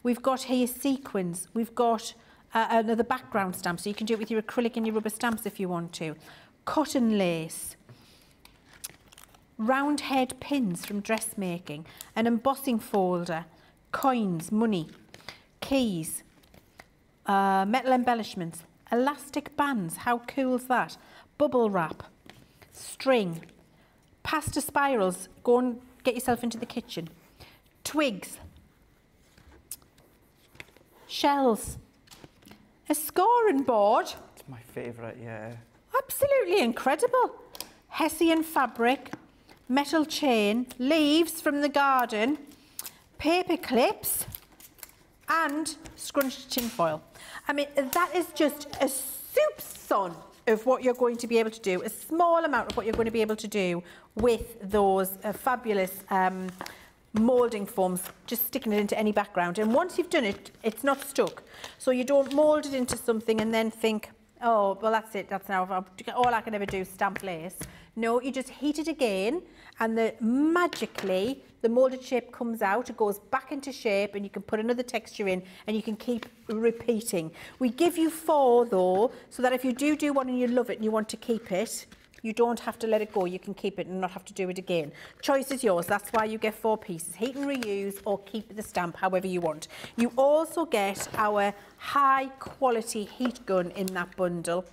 A: We've got here sequins. We've got another background stamp, so you can do it with your acrylic and your rubber stamps if you want to. Cotton lace. Round head pins from dressmaking. An embossing folder. Coins, money. Keys. Metal embellishments. Elastic bands, how cool is that? Bubble wrap, string, pasta spirals, go and get yourself into the kitchen, twigs, shells, a scoring board.
B: It's my favourite, yeah.
A: Absolutely incredible. Hessian fabric, metal chain, leaves from the garden, paper clips, and scrunched tin foil. I mean, that is just a soupçon of what you're going to be able to do, a small amount of what you're going to be able to do with those fabulous moulding foams, just sticking it into any background. And once you've done it, it's not stuck. So you don't mould it into something and then think, oh, well, that's it, that's now, all I can ever do is stamp lace. No, you just heat it again, and magically, the moulded shape comes out, it goes back into shape, and you can put another texture in, and you can keep repeating. We give you 4, though, so that if you do one and you love it and you want to keep it, you don't have to let it go. You can keep it and not have to do it again. Choice is yours. That's why you get 4 pieces. Heat and reuse, or keep the stamp however you want. You also get our high quality heat gun in that bundle.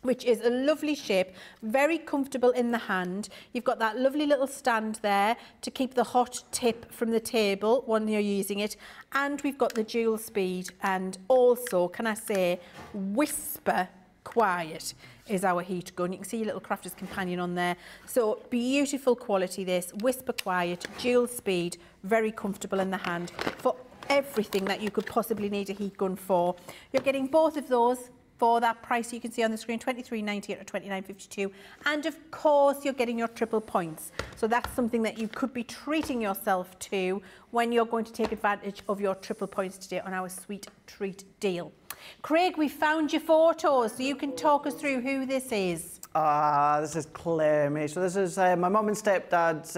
A: which is a lovely shape, very comfortable in the hand. You've got that lovely little stand there to keep the hot tip from the table when you're using it. And we've got the dual speed, and also, can I say, whisper quiet is our heat gun. You can see your little Crafter's Companion on there. So beautiful quality this, whisper quiet, dual speed, very comfortable in the hand for everything that you could possibly need a heat gun for. You're getting both of those for that price you can see on the screen, £23.98 or £29.52. And of course, you're getting your triple points. So that's something that you could be treating yourself to when you're going to take advantage of your triple points today on our sweet treat deal. Craig, we found your photos, so you can talk us through who this is.
B: This is Clemmy. So this is my mum and stepdad's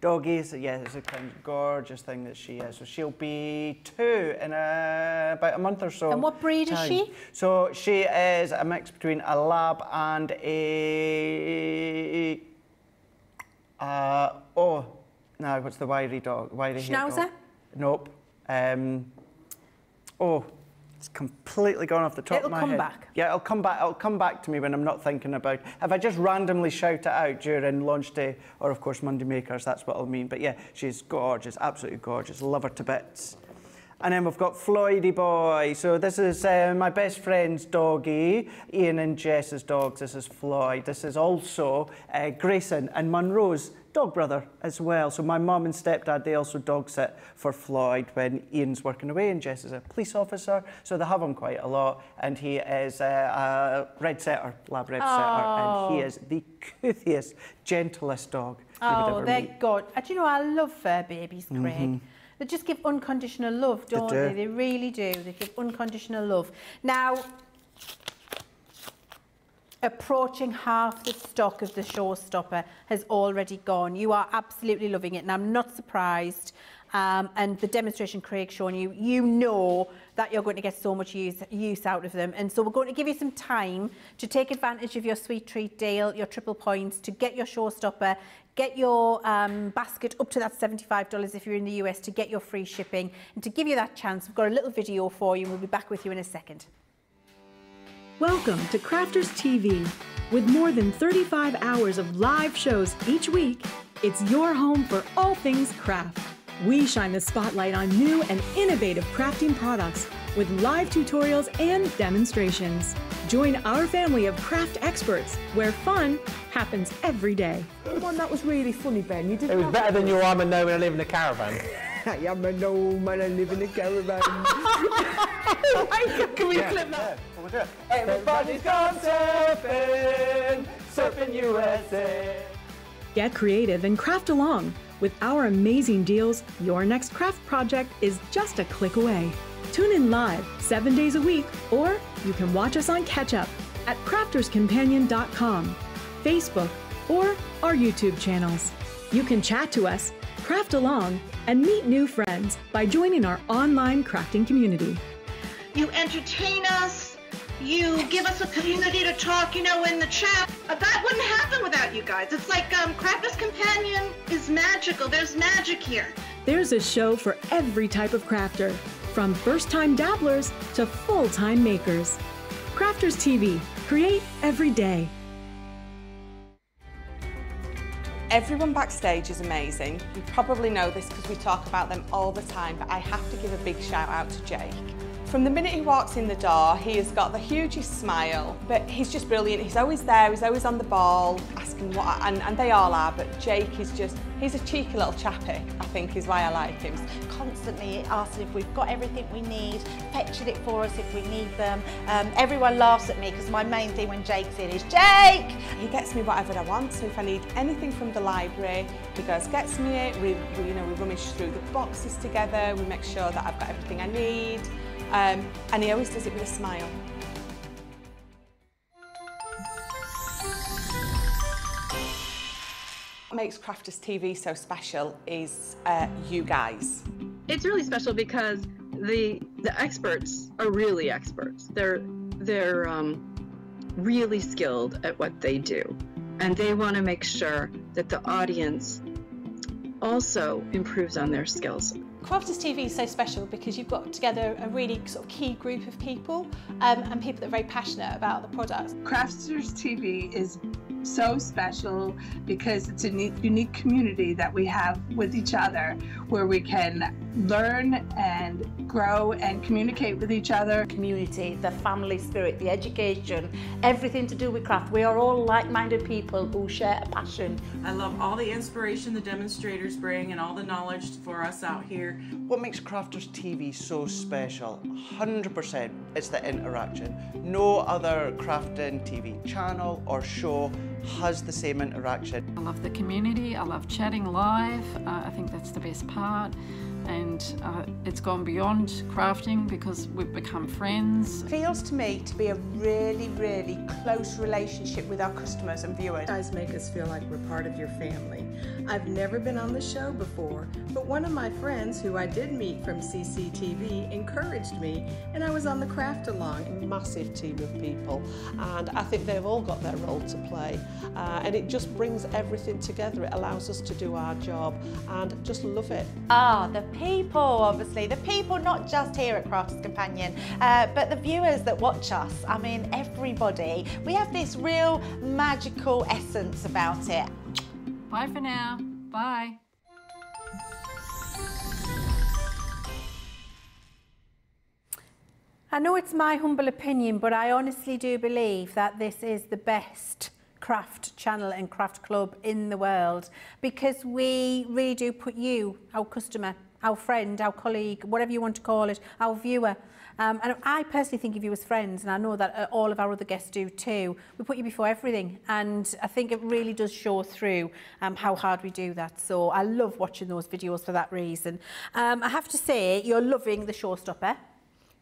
B: doggie. So yeah, it's a kind of gorgeous thing that she is. So she'll be 2 in about a month or so.
A: And what breed is she?
B: So she is a mix between a lab and a what's the wiry dog? Wiry
A: Schnauzer?
B: Nope. It's completely gone off the top of my head.
A: It'll come back.
B: Yeah, it'll come back. It'll come back to me when I'm not thinking about. If I just randomly shout it out during launch day, or of course Monday Makers, that's what I'll mean. But yeah, she's gorgeous, absolutely gorgeous. Love her to bits. And then we've got Floydy Boy. So this is my best friend's doggie, Ian and Jess's dogs. This is Floyd. This is also Grayson and Monroe's dog brother as well. So my mum and stepdad, they also dog sit for Floyd when Ian's working away, and Jess is a police officer, so they have him quite a lot. And he is a red setter, lab red setter, and he is the coothiest, gentlest dog you would ever
A: they're
B: meet.
A: good. Do you know, I love fur babies, Craig. They just give unconditional love, don't they? They really do. They give unconditional love. Now, approaching half the stock of the Showstopper has already gone. You are absolutely loving it, and I'm not surprised. And the demonstration Craig's showing you, you know that you're going to get so much use out of them. And so we're going to give you some time to take advantage of your sweet treat deal, your triple points, to get your Showstopper, get your basket up to that $75 if you're in the US, to get your free shipping. And to give you that chance, we've got a little video for you, and we'll be back with you in a second.
J: Welcome to Crafters TV. With more than 35 hours of live shows each week, it's your home for all things craft. We shine the spotlight on new and innovative crafting products with live tutorials and demonstrations. Join our family of craft experts where fun happens every day.
C: The one that was really funny, Ben. You didn't.
H: It was better than your I'm a gnome and I live in a caravan.
C: I am a gnome and I live in a caravan. Can we clip that?
B: Yeah, we'll do it. Everybody's gone surfing, surfing USA.
J: Get creative and craft along. With our amazing deals, your next craft project is just a click away. Tune in live 7 days a week, or you can watch us on Catch Up at crafterscompanion.com, Facebook, or our YouTube channels. You can chat to us, craft along, and meet new friends by joining our online crafting community.
I: You entertain us. You give us a community to talk, in the chat. That wouldn't happen without you guys. It's like Crafter's Companion is magical. There's magic here.
J: There's a show for every type of crafter, from first-time dabblers to full-time makers. Crafters TV. Create every day.
K: Everyone backstage is amazing. You probably know this because we talk about them all the time, but I have to give a big shout out to Jake. From the minute he walks in the door, he has got the hugest smile, but he's just brilliant. He's always there, he's always on the ball, asking what, and they all are, but Jake is just, he's a cheeky little chappy, I think is why I like him.
I: Constantly asking if we've got everything we need, fetching it for us if we need them. Everyone laughs at me because my main thing when Jake's in is, Jake!
K: He gets me whatever I want, so if I need anything from the library, he goes, gets me it, we rummage through the boxes together, we make sure that I've got everything I need. And he always does it with a smile. What makes Crafters TV so special is you guys.
L: It's really special because the experts are really experts. They're really skilled at what they do, and they want to make sure that the audience also improves on their skills.
D: Crafters TV is so special because you've got together a really sort of key group of people and people that are very passionate about the products.
M: Crafters TV is so special because it's a unique community that we have with each other where we can learn and grow and communicate with each other.
F: Community, the family spirit, the education, everything to do with craft. We are all like-minded people who share a passion.
N: I love all the inspiration the demonstrators bring and all the knowledge for us out here.
B: What makes Crafters TV so special? 100% it's the interaction. No other crafting TV channel or show has the same interaction.
O: I love the community, I love chatting live, I think that's the best part, and it's gone beyond crafting because we've become friends.
K: It feels to me to be a really, really close relationship with our customers and viewers.
P: You guys make us feel like we're part of your family. I've never been on the show before, but one of my friends who I did meet from CCTV encouraged me, and I was on the craft along.
E: A massive team of people, and I think they've all got their role to play, and it just brings everything together. It allows us to do our job and just love it.
F: The people, obviously. The people not just here at Crafters Companion, but the viewers that watch us. I mean, everybody. We have this real magical essence about it.
O: Bye for now. Bye.
A: I know it's my humble opinion, but I honestly do believe that this is the best craft channel and craft club in the world, because we really do put you, our customer, our friend, our colleague, whatever you want to call it, our viewer. And I personally think of you as friends, and I know that all of our other guests do too. We put you before everything, and I think it really does show through how hard we do that. So I love watching those videos for that reason. I have to say, you're loving the showstopper.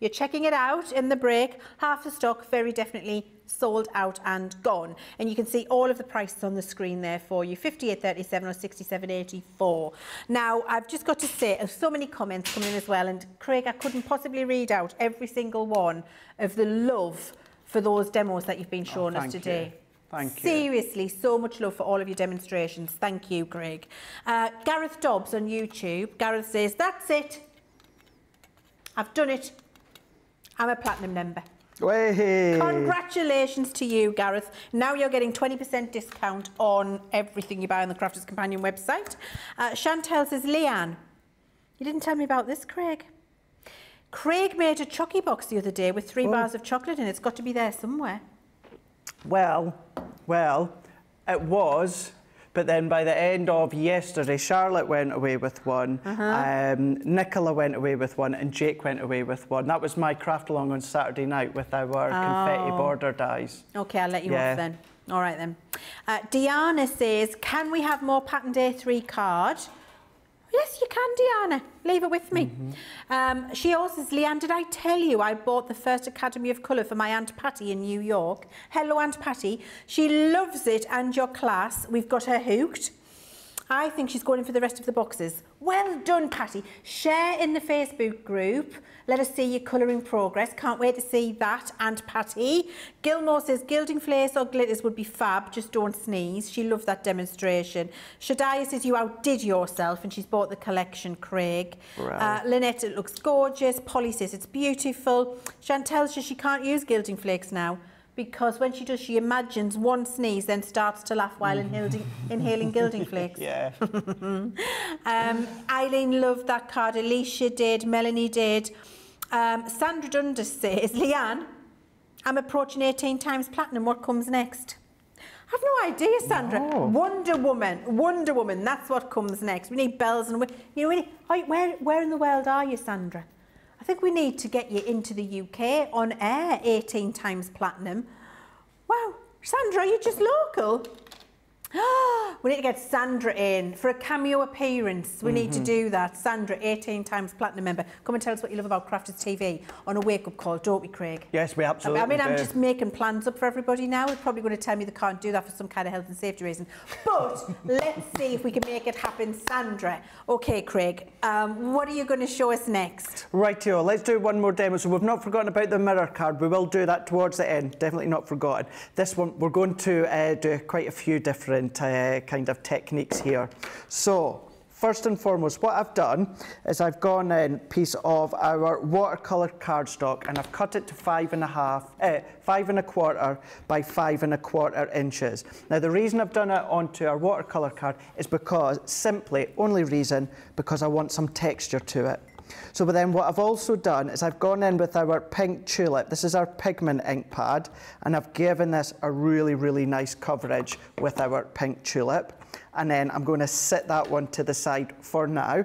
A: You're checking it out in the break. Half the stock very definitely sold out and gone. And you can see all of the prices on the screen there for you, 58.37 or 67.84. Now, I've just got to say, there's so many comments coming in as well. And Craig, I couldn't possibly read out every single one of the love for those demos that you've been showing us today.
B: Thank you.
A: Seriously, so much love for all of your demonstrations. Thank you, Craig. Gareth Dobbs on YouTube. Gareth says, that's it. I've done it. I'm a platinum member.
B: Hey.
A: Congratulations to you, Gareth. Now you're getting 20% discount on everything you buy on the Crafters Companion website. Chantel says, Leanne, you didn't tell me about this, Craig. Craig made a chocky box the other day with 3 bars of chocolate in it. It's got to be there somewhere.
B: Well, it was. But then by the end of yesterday, Charlotte went away with one, Nicola went away with one, and Jake went away with one. That was my craft along on Saturday night with our confetti border dies.
A: OK, I'll let you off then. All right then. Diana says, can we have more Pattern Day 3 card? Yes, you can, Diana. Leave it with me. She also says, Leanne, did I tell you I bought the first Academy of Colour for my Aunt Patty in New York? Hello, Aunt Patty. She loves it and your class. We've got her hooked. I think she's going in for the rest of the boxes. Well done, Patty. Share in the Facebook group. Let us see your colouring progress. Can't wait to see that, Aunt Patty. Gilmore says, gilding flakes or glitters would be fab, just don't sneeze. She loved that demonstration. Shadiah says, you outdid yourself, and she's bought the collection, Craig. Lynette, it looks gorgeous. Polly says, it's beautiful. Chantel says she can't use gilding flakes now, because when she does, she imagines one sneeze, then starts to laugh while inhaling gilding flakes.
B: Yeah.
A: Eileen loved that card. Alicia did. Melanie did. Sandra Dundas says, Leanne, I'm approaching 18 times platinum. What comes next? I've no idea, Sandra. No. Wonder Woman. That's what comes next. We need bells and where in the world are you, Sandra? I think we need to get you into the UK on air 18 times platinum. Wow, Sandra, are you just local? We need to get Sandra in for a cameo appearance. We need to do that. Sandra, 18 times platinum member. Come and tell us what you love about Crafters TV on a wake-up call, don't we, Craig?
B: Yes, we absolutely do.
A: I'm just making plans up for everybody now. They're probably going to tell me they can't do that for some kind of health and safety reason. But let's see if we can make it happen, Sandra. OK, Craig, what are you going to show us next?
B: Rightio, let's do one more demo. So we've not forgotten about the mirror card. We will do that towards the end. Definitely not forgotten. This one, we're going to do quite a few different kind of techniques here. So first and foremost, what I've done is I've gone in a piece of our watercolour cardstock and I've cut it to 5 1/4 by 5 1/4 inches. Now the reason I've done it onto our watercolour card is because, only reason, because I want some texture to it. So then what I've also done is I've gone in with our pink tulip. This is our pigment ink pad, and I've given this a really, really nice coverage with our pink tulip. And then I'm going to sit that one to the side for now.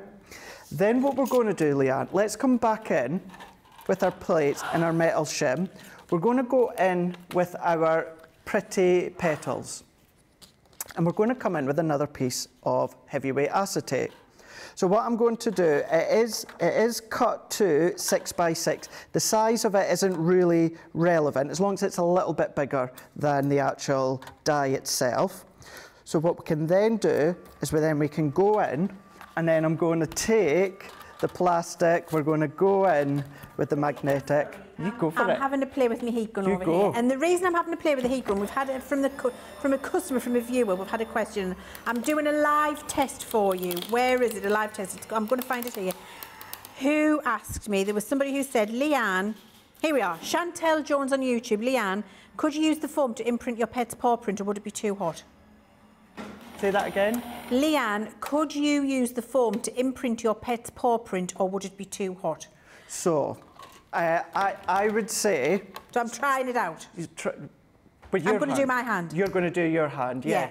B: Then what we're going to do, Leanne, let's come back in with our plates and our metal shim. We're going to go in with our pretty petals. And we're going to come in with another piece of heavyweight acetate. So what I'm going to do, it is cut to 6 by 6. The size of it isn't really relevant, as long as it's a little bit bigger than the actual die itself. So what we can then do is we can go in, and then I'm going to take the plastic, we're going to go in with the magnetic. You go for it.
A: I'm having to play with my heat gun over here. And the reason I'm having to play with the heat gun, we've had it from a customer, from a viewer, we've had a question. I'm doing a live test for you. Where is it, a live test? I'm going to find it here. Who asked me, there was somebody who said, Leanne, here we are, Chantel Jones on YouTube, Leanne, could you use the foam to imprint your pet's paw print or would it be too hot?
B: Say that again.
A: Leanne, could you use the foam to imprint your pet's paw print or would it be too hot?
B: So, I would say...
A: So I'm trying it out.
B: But
A: I'm going to do my hand.
B: You're going to do your hand, yeah.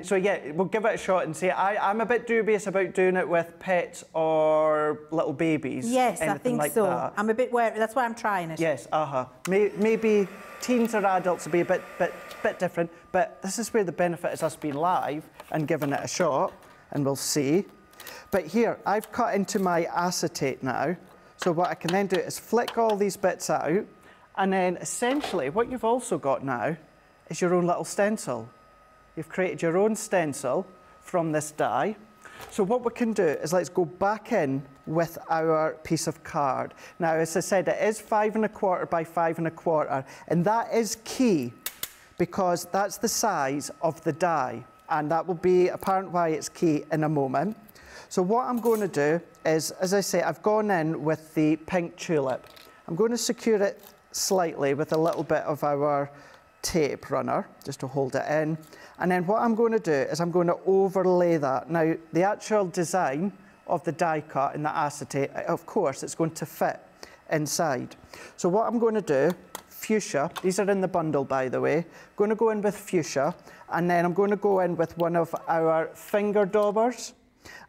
B: So yeah, we'll give it a shot and see. I'm a bit dubious about doing it with pets or little babies.
A: Yes, I think
B: like
A: so.
B: That.
A: I'm a bit wary. That's why I'm trying it.
B: Yes, maybe teens or adults will be a bit different, but this is where the benefit is us being live and giving it a shot, and we'll see. But here, I've cut into my acetate now, so what I can then do is flick all these bits out, and then essentially what you've also got now is your own little stencil. You've created your own stencil from this die. So what we can do is let's go back in with our piece of card. Now, as I said, it is 5 1/4 by 5 1/4, and that is key because that's the size of the die, and that will be apparent why it's key in a moment. So what I'm going to do is, as I say, I've gone in with the pink tulip. I'm going to secure it slightly with a little bit of our tape runner, just to hold it in. And then what I'm going to do is I'm going to overlay that. Now, the actual design of the die cut in the acetate, of course, it's going to fit inside. So what I'm going to do, fuchsia, these are in the bundle, by the way. I'm going to go in with fuchsia, and then I'm going to go in with one of our finger daubers.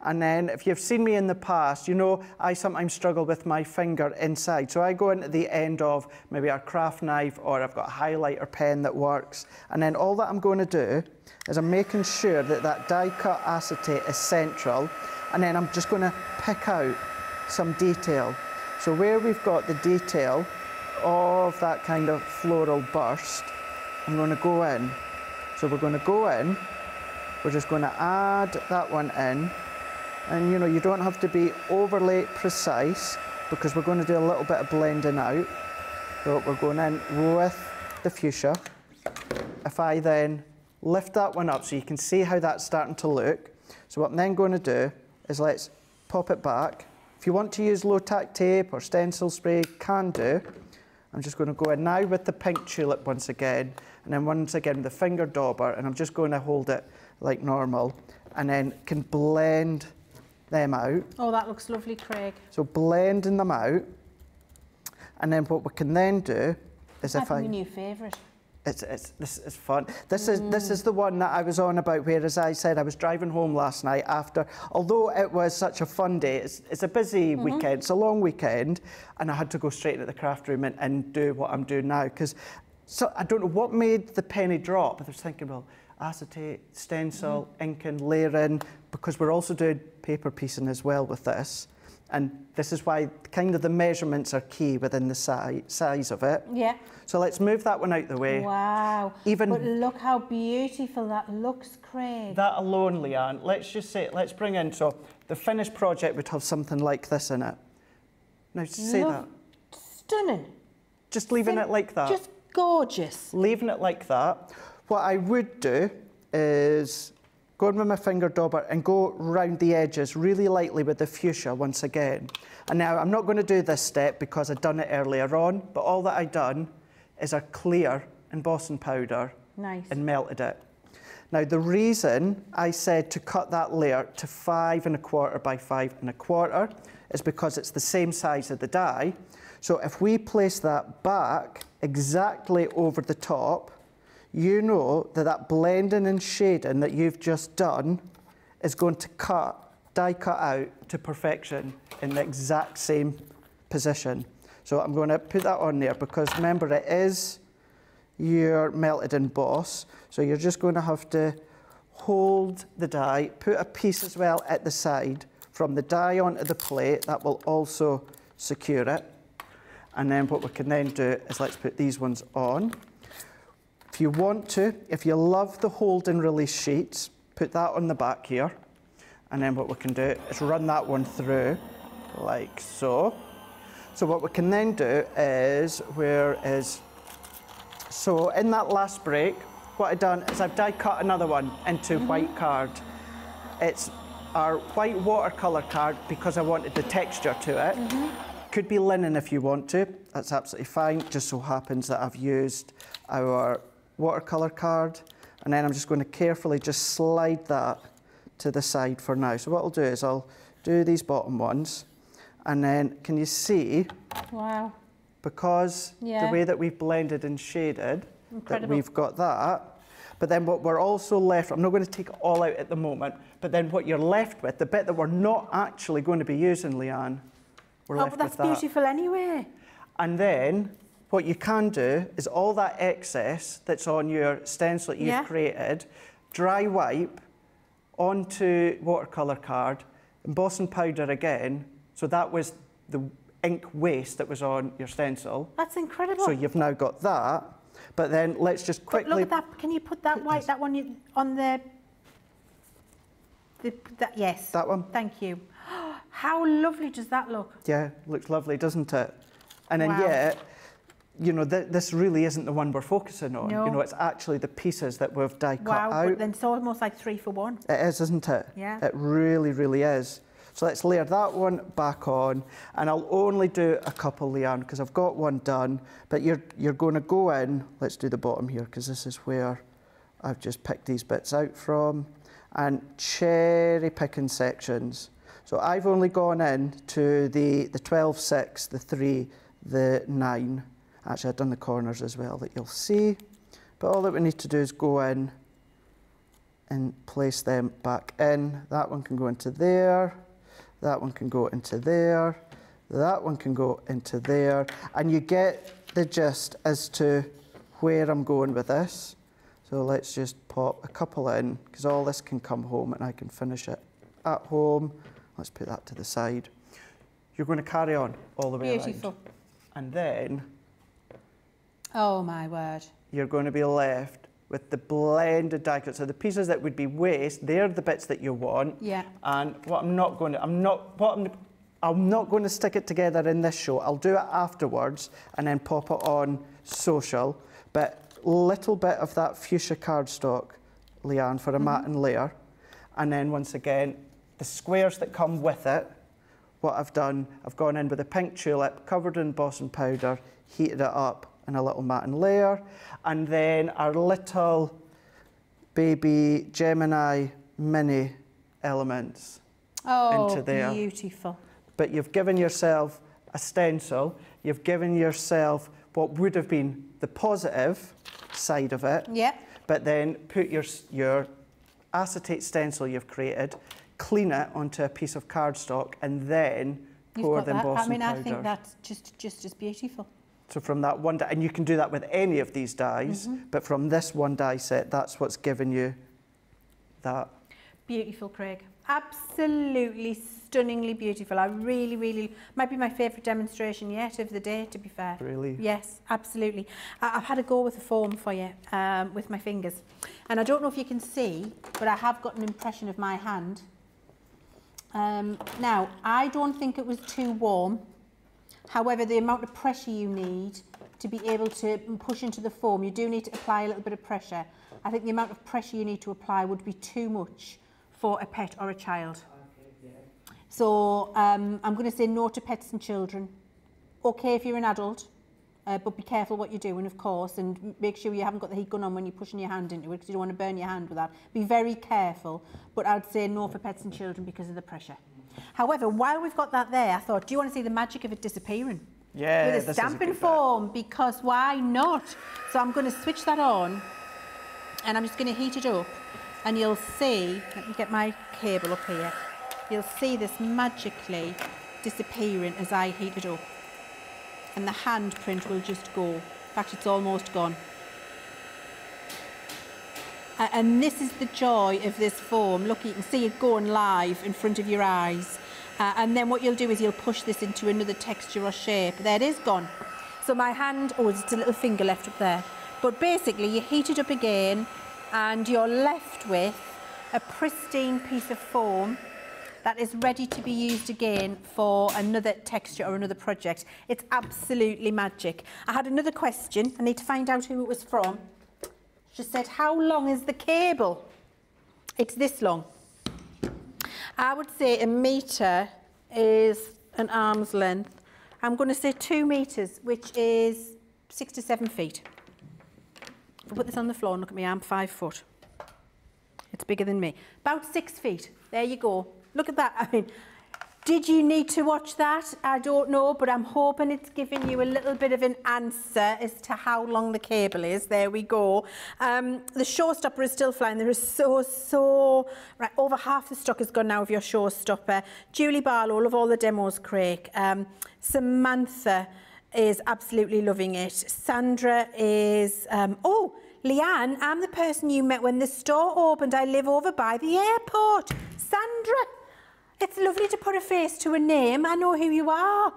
B: And then if you've seen me in the past, you know I sometimes struggle with my finger inside. So I go into the end of maybe our craft knife, or I've got a highlighter pen that works. And then all that I'm going to do is I'm making sure that that die cut acetate is central. And then I'm just going to pick out some detail. So where we've got the detail of that kind of floral burst, I'm going to go in. So we're going to go in. We're just going to add that one in. And you know, you don't have to be overly precise because we're going to do a little bit of blending out. So we're going in with the fuchsia. If I then lift that one up so you can see how that's starting to look. So what I'm then going to do is let's pop it back. If you want to use low-tack tape or stencil spray, can do. I'm just going to go in now with the pink tulip once again, and then once again the finger dauber, and I'm just going to hold it like normal, and then can blend them out.
A: Oh, that looks lovely, Craig.
B: So blending them out, and then what we can then do is
A: I think my new favourite.
B: This is fun. This is the one that I was on about, where, as I said, I was driving home last night after, although it was such a fun day, it's a busy weekend, it's a long weekend, and I had to go straight into the craft room and do what I'm doing now, because I don't know what made the penny drop. I was thinking, well, acetate, stencil, inking, layering, because we're also doing paper piecing as well with this. And this is why kind of the measurements are key within the size of it.
A: Yeah.
B: So let's move that one out the way.
A: Wow. But look how beautiful that looks, Craig.
B: That alone, Leanne, let's just say, let's bring in, so the finished project would have something like this in it. Now, say that.
A: Stunning.
B: Just leaving it like that.
A: Just gorgeous.
B: Leaving it like that. What I would do is go in with my finger dauber and go round the edges really lightly with the fuchsia once again. And now I'm not going to do this step because I'd done it earlier on, but all that I've done is a clear embossing powder and melted it. Now the reason I said to cut that layer to 5 1/4 by 5 1/4 is because it's the same size of the die. So if we place that back exactly over the top, you know that that blending and shading that you've just done is going to die cut out to perfection in the exact same position. So I'm going to put that on there because remember it is your melted emboss. So you're just going to have to hold the die, put a piece as well at the side from the die onto the plate. That will also secure it. And then what we can then do is let's put these ones on. If you want to, if you love the hold and release sheets, put that on the back here. And then what we can do is run that one through like so. So what we can then do is, so in that last break, what I've done is I've die cut another one into white card. It's our white watercolour card because I wanted the texture to it. Could be linen if you want to, that's absolutely fine. Just so happens that I've used our watercolour card, and then I'm just going to carefully just slide that to the side for now. So what I'll do is I'll do these bottom ones, and then can you see,
A: wow,
B: because the way that we've blended and shaded, that we've got that, but then what we're also left, I'm not going to take it all out at the moment, but then what you're left with, the bit that we're not actually going to be using, Leanne, we're left
A: but that's beautiful anyway.
B: And then what you can do is all that excess that's on your stencil that you've created, dry wipe onto watercolour card, embossing powder again. So that was the ink waste that was on your stencil.
A: That's incredible.
B: So you've now got that. But then let's just quickly...
A: But look at that. Can you put that white, that one on the yes.
B: That one?
A: Thank you. How lovely does that look?
B: Yeah, looks lovely, doesn't it? And then yet, you know, this really isn't the one we're focusing on.
A: No.
B: You know, it's actually the pieces that we've die cut out.
A: Wow, but then it's almost like 3 for 1.
B: It is, isn't it?
A: Yeah.
B: It really, really is. So let's layer that one back on, and I'll only do a couple, Leanne, because I've got one done, but you're going to go in, let's do the bottom here, because this is where I've just picked these bits out from, and cherry picking sections. So I've only gone in to the 12, 6, the 3, the 9. Actually, I've done the corners as well that you'll see. But all that we need to do is go in and place them back in. That one can go into there. That one can go into there. That one can go into there. And you get the gist as to where I'm going with this. So let's just pop a couple in, because all this can come home and I can finish it at home. Let's put that to the side. You're going to carry on all the way
A: Beautiful.
B: around. And then...
A: oh my word.
B: You're going to be left with the blended die cut. So the pieces that would be waste, they're the bits that you want.
A: Yeah.
B: And what I'm not going to stick it together in this show. I'll do it afterwards and then pop it on social. But little bit of that fuchsia cardstock, Leanne, for a matting layer. And then once again, the squares that come with it, what I've done, I've gone in with a pink tulip, covered in embossing powder, heated it up in a little matting layer, and then our little baby Gemini mini elements into there.
A: Oh, beautiful.
B: But you've given yourself a stencil, you've given yourself what would have been the positive side of it, but then put your acetate stencil you've created, clean it onto a piece of cardstock, and then pour the embossing powder.
A: I think that's just as beautiful.
B: So from that one die, and you can do that with any of these dies, but from this one die set, that's what's given you that.
A: Beautiful, Craig. Absolutely stunningly beautiful. I really, really, might be my favourite demonstration yet of the day, to be fair.
B: Really?
A: Yes, absolutely. I've had a go with the foam for you, with my fingers. And I don't know if you can see, but I have got an impression of my hand. Now, I don't think it was too warm. However, the amount of pressure you need to be able to push into the foam, you do need to apply a little bit of pressure. I think the amount of pressure you need to apply would be too much for a pet or a child. So I'm going to say no to pets and children. Okay if you're an adult, but be careful what you're doing, of course, and make sure you haven't got the heat gun on when you're pushing your hand into it, because you don't want to burn your hand with that. Be very careful, but I'd say no for pets and children because of the pressure. However, while we've got that there, I thought, do you want to see the magic of it disappearing?
B: Yeah,
A: with a stamping foam, because why not? So I'm going to switch that on, and I'm just going to heat it up, and you'll see, let me get my cable up here, you'll see this magically disappearing as I heat it up. And the handprint will just go. In fact, it's almost gone. And this is the joy of this foam. Look, you can see it going live in front of your eyes. And then what you'll do is you'll push this into another texture or shape. There it is, gone. So my hand, oh, it's a little finger left up there. But basically, you heat it up again, and you're left with a pristine piece of foam that is ready to be used again for another texture or another project. It's absolutely magic. I had another question. I need to find out who it was from. She said, how long is the cable? It's this long. I would say a metre is an arm's length. I'm going to say 2 metres, which is 6 to 7 feet. If I put this on the floor and look at me, I'm 5 foot. It's bigger than me. About 6 feet. There you go. Look at that. I mean, did you need to watch that? I don't know, but I'm hoping it's giving you a little bit of an answer as to how long the cable is. There we go. The showstopper is still flying. There is right, over half the stock is gone now of your showstopper. Julie Barlow, love all the demos, Craig. Samantha is absolutely loving it. Sandra is, oh, Leanne, I'm the person you met when the store opened. I live over by the airport. Sandra. It's lovely to put a face to a name. I know who you are.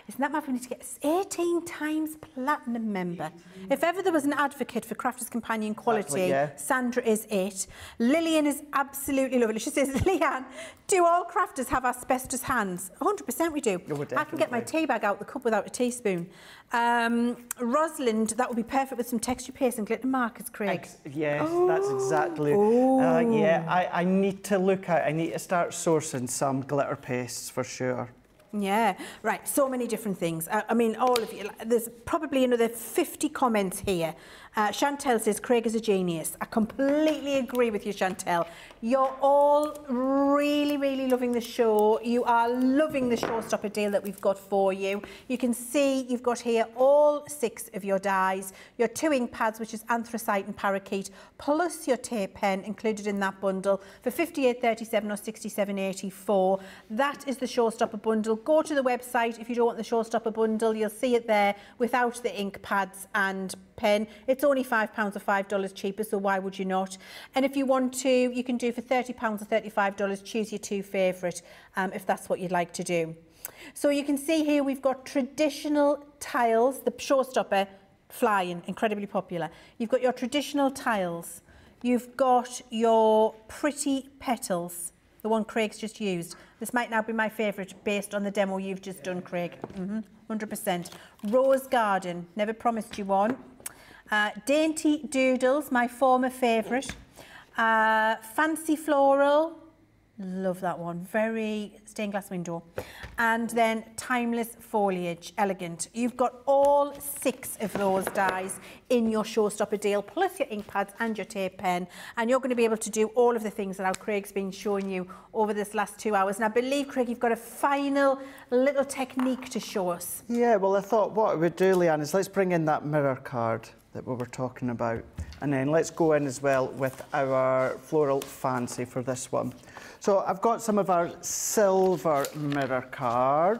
A: Isn't that mad? We need to get 18 times platinum member. If ever there was an advocate for Crafters Companion quality, yeah. Sandra is it. Lillian is absolutely lovely. She says, Leanne, do all crafters have asbestos hands? 100% we do. Oh, I can get my tea bag out the cup without a teaspoon. Rosalind, that would be perfect with some texture paste and glitter markers, Craig.
B: Yes, that's exactly. Yeah, I need to look at, I need to start sourcing some glitter pastes for sure.
A: Yeah, right, so many different things. I mean, all of you, there's probably another 50 comments here. Chantel says, Craig is a genius. I completely agree with you, Chantel. You're all really, really loving the show. You are loving the showstopper deal that we've got for you. You can see you've got here all 6 of your dies, your 2 ink pads, which is anthracite and parakeet, plus your tape pen included in that bundle for $58.37 or $67.84. That is the showstopper bundle. Go to the website if you don't want the showstopper bundle. You'll see it there without the ink pads and pen. It's only £5 or $5 cheaper, so why would you not? And if you want to, you can do for £30 or $35. Choose your 2 favourite if that's what you'd like to do. So you can see here we've got traditional tiles, the showstopper flying, incredibly popular. You've got your traditional tiles. You've got your pretty petals, the one Craig's just used. This might now be my favourite based on the demo you've just done, Craig. 100%. Rose Garden, never promised you one. Dainty Doodles, my former favourite. Fancy Floral, love that one, very stained glass window. And then Timeless Foliage, elegant. You've got all 6 of those dies in your showstopper deal, plus your ink pads and your tape pen. And you're going to be able to do all of the things that Craig's been showing you over this last 2 hours. And I believe, Craig, you've got a final little technique to show us.
B: Yeah, well, I thought what I would do, Leanne, is let's bring in that mirror card that we were talking about. And then let's go in as well with our floral fancy for this one. So I've got some of our silver mirror card.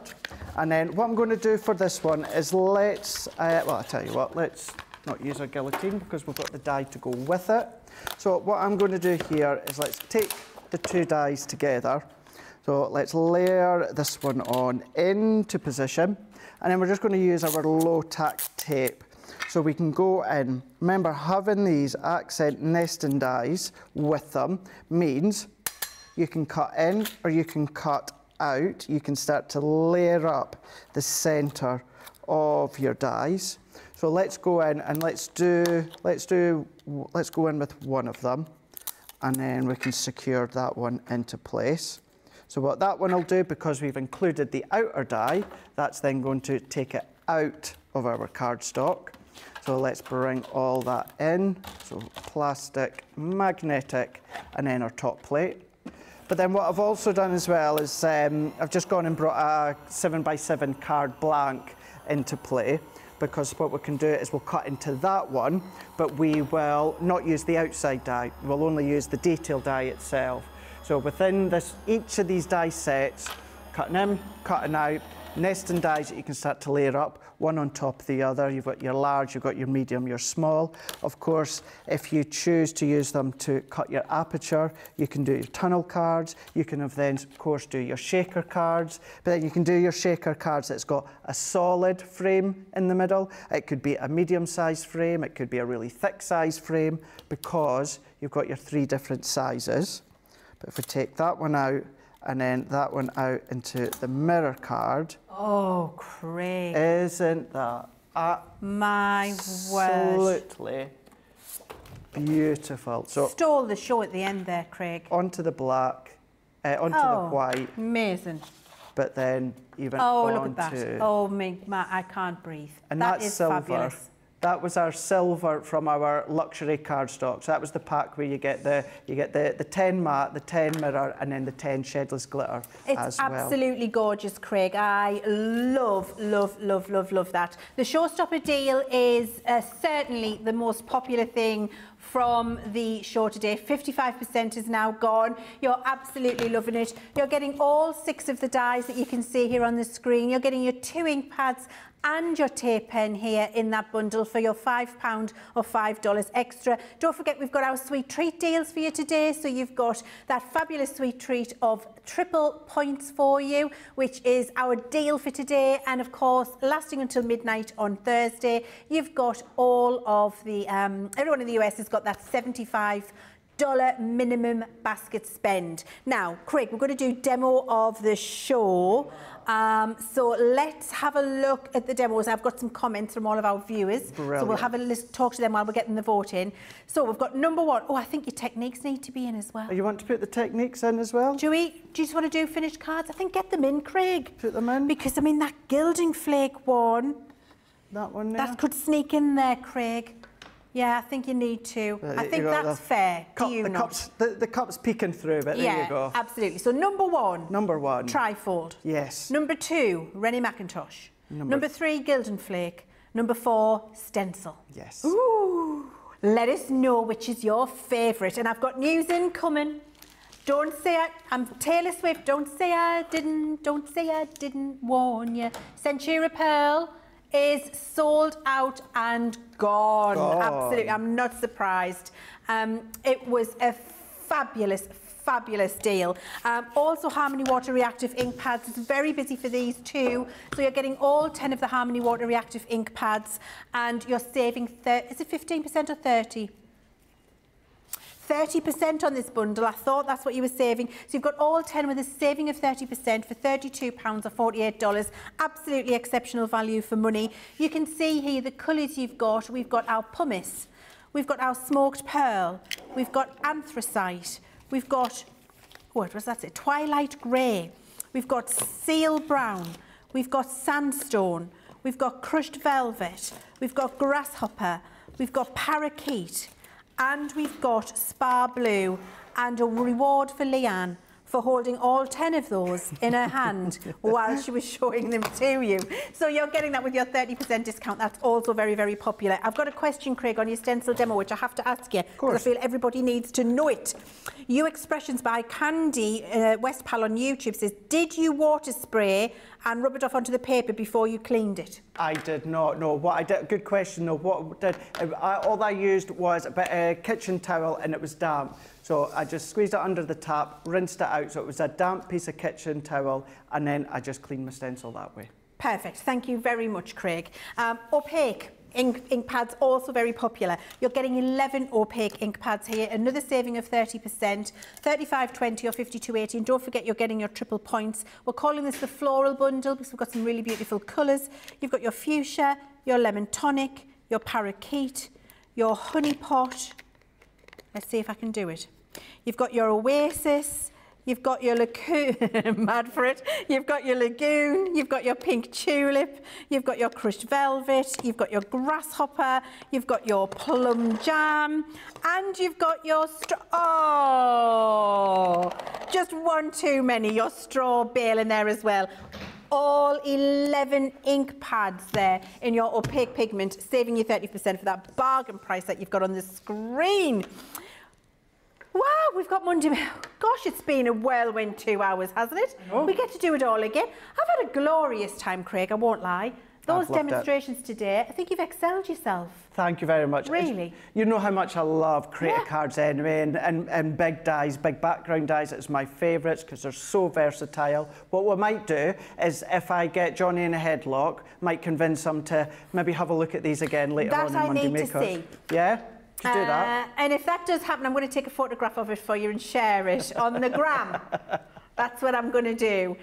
B: And then what I'm going to do for this one is let's, well, I'll tell you what, let's not use our guillotine because we've got the die to go with it. So what I'm going to do here is let's take the 2 dies together. So let's layer this one on into position. And then we're just going to use our low tack tape. So we can go in. Remember, having these accent nesting dies with them means you can cut in or you can cut out. You can start to layer up the centre of your dies. So let's go in and let's go in with one of them, and then we can secure that one into place. So what that one will do, because we've included the outer die, that's then going to take it out of our cardstock. So let's bring all that in. So plastic, magnetic, and then our top plate. But then what I've also done as well is I've just gone and brought a 7x7 card blank into play, because what we can do is we'll cut into that one, but we will not use the outside die. We'll only use the detail die itself. So within this, each of these die sets, cutting in, cutting out, nesting dies that you can start to layer up, one on top of the other. You've got your large, you've got your medium, your small. Of course, if you choose to use them to cut your aperture, you can do your tunnel cards. You can then, of course, do your shaker cards. But then you can do your shaker cards that's got a solid frame in the middle. It could be a medium-sized frame. It could be a really thick-sized frame, because you've got your 3 different sizes. But if we take that one out, and then that one out into the mirror card.
A: Oh, Craig.
B: Isn't that
A: my word?
B: Absolutely beautiful. So
A: stole the show at the end there, Craig.
B: Onto the black, onto the white.
A: Amazing.
B: But then even
A: look at that. Oh, I can't breathe.
B: And
A: that
B: that's
A: is
B: silver.
A: Fabulous.
B: That was our silver from our luxury cardstock. So that was the pack where you get the 10 matte, the 10 mirror, and then the 10 shedless glitter as well. It's
A: absolutely gorgeous, Craig. I love, love, love, love, love that. The Showstopper deal is certainly the most popular thing from the show today. 55% is now gone. You're absolutely loving it. You're getting all 6 of the dies that you can see here on the screen. You're getting your 2 ink pads and your tape pen here in that bundle for your £5 or $5 extra. Don't forget, we've got our sweet treat deals for you today. So you've got that fabulous sweet treat of triple points for you, which is our deal for today, and of course lasting until midnight on Thursday. You've got all of the everyone in the US has got that $75 minimum basket spend. Now, Craig, we're going to do demo of the show. So let's have a look at the demos. I've got some comments from all of our viewers. Brilliant. So we'll have a talk to them while we're getting the vote in. So we've got number 1. Oh, I think your techniques need to be in as well.
B: Oh, you want to put the techniques in as well?
A: Do you just want to do finished cards? I think get them in, Craig.
B: Put them in?
A: Because, I mean, that gilding flake one.
B: That one there?
A: That could sneak in there, Craig. Yeah, I think you need to. I think that's fair. Do you not?
B: The cup's peeking through, but there you go.
A: Absolutely. So number 1.
B: Number 1.
A: Trifold.
B: Yes.
A: Number 2, Rennie Mackintosh. Number 3, Gilding Flake. Number 4, Stencil.
B: Yes.
A: Ooh. Let us know which is your favourite. And I've got news incoming. Don't say I'm Taylor Swift. Don't say I didn't warn you. Centura Pearl is sold out and gone. Absolutely, I'm not surprised. It was a fabulous deal. Also, Harmony Water Reactive ink pads. It's very busy for these too. So you're getting all 10 of the Harmony Water Reactive ink pads, and you're saving, is it 15% or 30%? 30% on this bundle. I thought that's what you were saving. So you've got all 10 with a saving of 30% for £32 or $48. Absolutely exceptional value for money. You can see here the colours you've got. We've got our pumice. We've got our smoked pearl. We've got anthracite. We've got, what was that? Twilight grey. We've got seal brown. We've got sandstone. We've got crushed velvet. We've got grasshopper. We've got parakeet. And we've got Spa Blue, and a reward for Leann for holding all 10 of those in her hand while she was showing them to you. So you're getting that with your 30% discount. That's also very, very popular. I've got a question, Craig, on your stencil demo, which I have to ask you, because I feel everybody needs to know it. You Expressions by Candy Westpal on YouTube says, did you water spray and rub it off onto the paper before you cleaned it?
B: I did not, no. What I did, good question, though. What I did, all I used was a bit of kitchen towel, and it was damp. So I just squeezed it under the tap, rinsed it out, so it was a damp piece of kitchen towel, and then I just cleaned my stencil that way.
A: Perfect. Thank you very much, Craig. Opaque. ink pads, also very popular. You're getting 11 opaque ink pads here, another saving of 30%, 35.20 or 52.80, and don't forget you're getting your triple points. We're calling this the floral bundle because we've got some really beautiful colours. You've got your fuchsia, your lemon tonic, your parakeet, your honey pot. Let's see if I can do it. You've got your oasis, you've got your lagoon, mad for it, you've got your lagoon, you've got your pink tulip, you've got your crushed velvet, you've got your grasshopper, you've got your plum jam, and you've got your just one too many, your straw bale in there as well. All 11 ink pads there in your opaque pigment, saving you 30% for that bargain price that you've got on the screen. Wow, we've got Monday. Gosh, it's been a whirlwind 2 hours, hasn't it? We get to do it all again. I've had a glorious time, Craig, I won't lie. Those demonstrations today, I think you've excelled yourself.
B: Thank you very much.
A: Really?
B: You know how much I love Creator cards anyway, and big dies, big background dies. It's my favourites because they're so versatile. What we might do is, if I get Johnny in a headlock, might convince him to maybe have a look at these again later on in Monday Makers.
A: That I need to see.
B: Yeah? Could do that.
A: And if that does happen, I'm going to take a photograph of it for you and share it on the gram. That's what I'm going to do.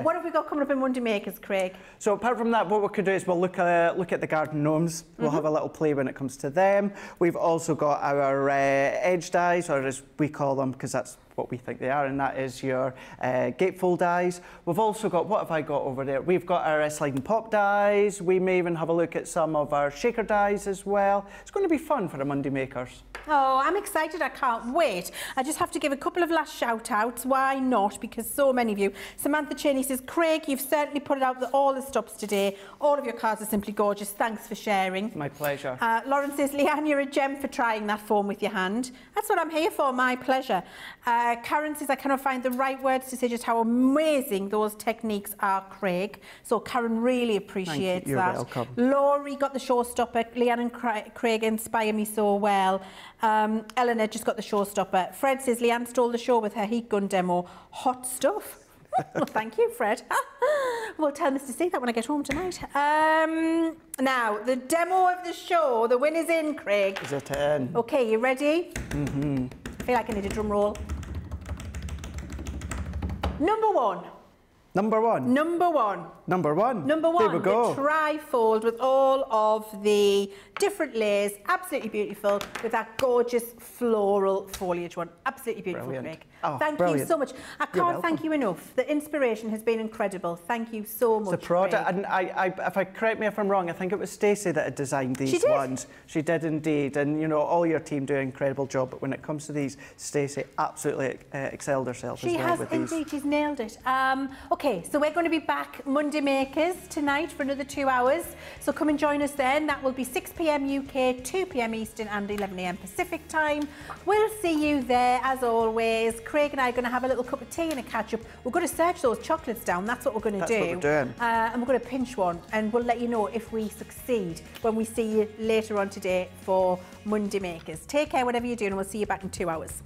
A: What have we got coming up in Monday Makers, Craig?
B: So apart from that, what we could do is we'll look at the garden gnomes. We'll have a little play when it comes to them. We've also got our edge dies, or as we call them, because that's what we think they are, and that is your gatefold dies. We've also got, what have I got over there? We've got our sliding pop dies. We may even have a look at some of our shaker dies as well. It's going to be fun for the Monday Makers.
A: Oh, I'm excited. I can't wait. I just have to give a couple of last shout-outs. Why not? Because so many of you. Samantha Cheney says, Craig, you've certainly put it out that all the stops today. All of your cards are simply gorgeous. Thanks for sharing.
B: My pleasure.
A: Lauren says, Leanne, you're a gem for trying that foam with your hand. That's what I'm here for. My pleasure. Karen says, I cannot find the right words to say just how amazing those techniques are, Craig. So Karen really appreciates that.
B: You're welcome.
A: Laurie got the showstopper. Leann and Craig inspire me so well. Eleanor just got the showstopper. Fred says, Leanne stole the show with her heat gun demo. Hot stuff. Well, thank you, Fred. We'll tell Mr. C that when I get home tonight. Now, the demo of the show, the win is in, Craig.
B: Is it in?
A: Okay, you ready?
B: Mm-hmm.
A: I feel like I need a drum roll. Number one.
B: Number one.
A: Number one.
B: Number one.
A: Number one.
B: There we go.
A: The tri-fold with all of the different layers. Absolutely beautiful with that gorgeous floral foliage one. Absolutely beautiful, Craig.
B: Oh,
A: thank you so much. I can't thank you enough. The inspiration has been incredible. Thank you so much.
B: The product,
A: Craig.
B: and correct me if I'm wrong, I think it was Stacey that had designed these ones. She did indeed, and you know, all your team do an incredible job. But when it comes to these, Stacey absolutely excelled herself as well with these.
A: She has indeed. She's nailed it. Okay, so we're going to be back Monday Makers tonight for another 2 hours. So come and join us then. That will be 6 p.m. UK, 2 p.m. Eastern, and 11 a.m. Pacific time. We'll see you there as always. Craig and I are going to have a little cup of tea and a catch up. We're going to search those chocolates down. That's what we're going to do.
B: That's what we're doing.
A: And we're going to pinch one, and we'll let you know if we succeed when we see you later on today for Monday Makers. Take care, whatever you're doing, and we'll see you back in 2 hours.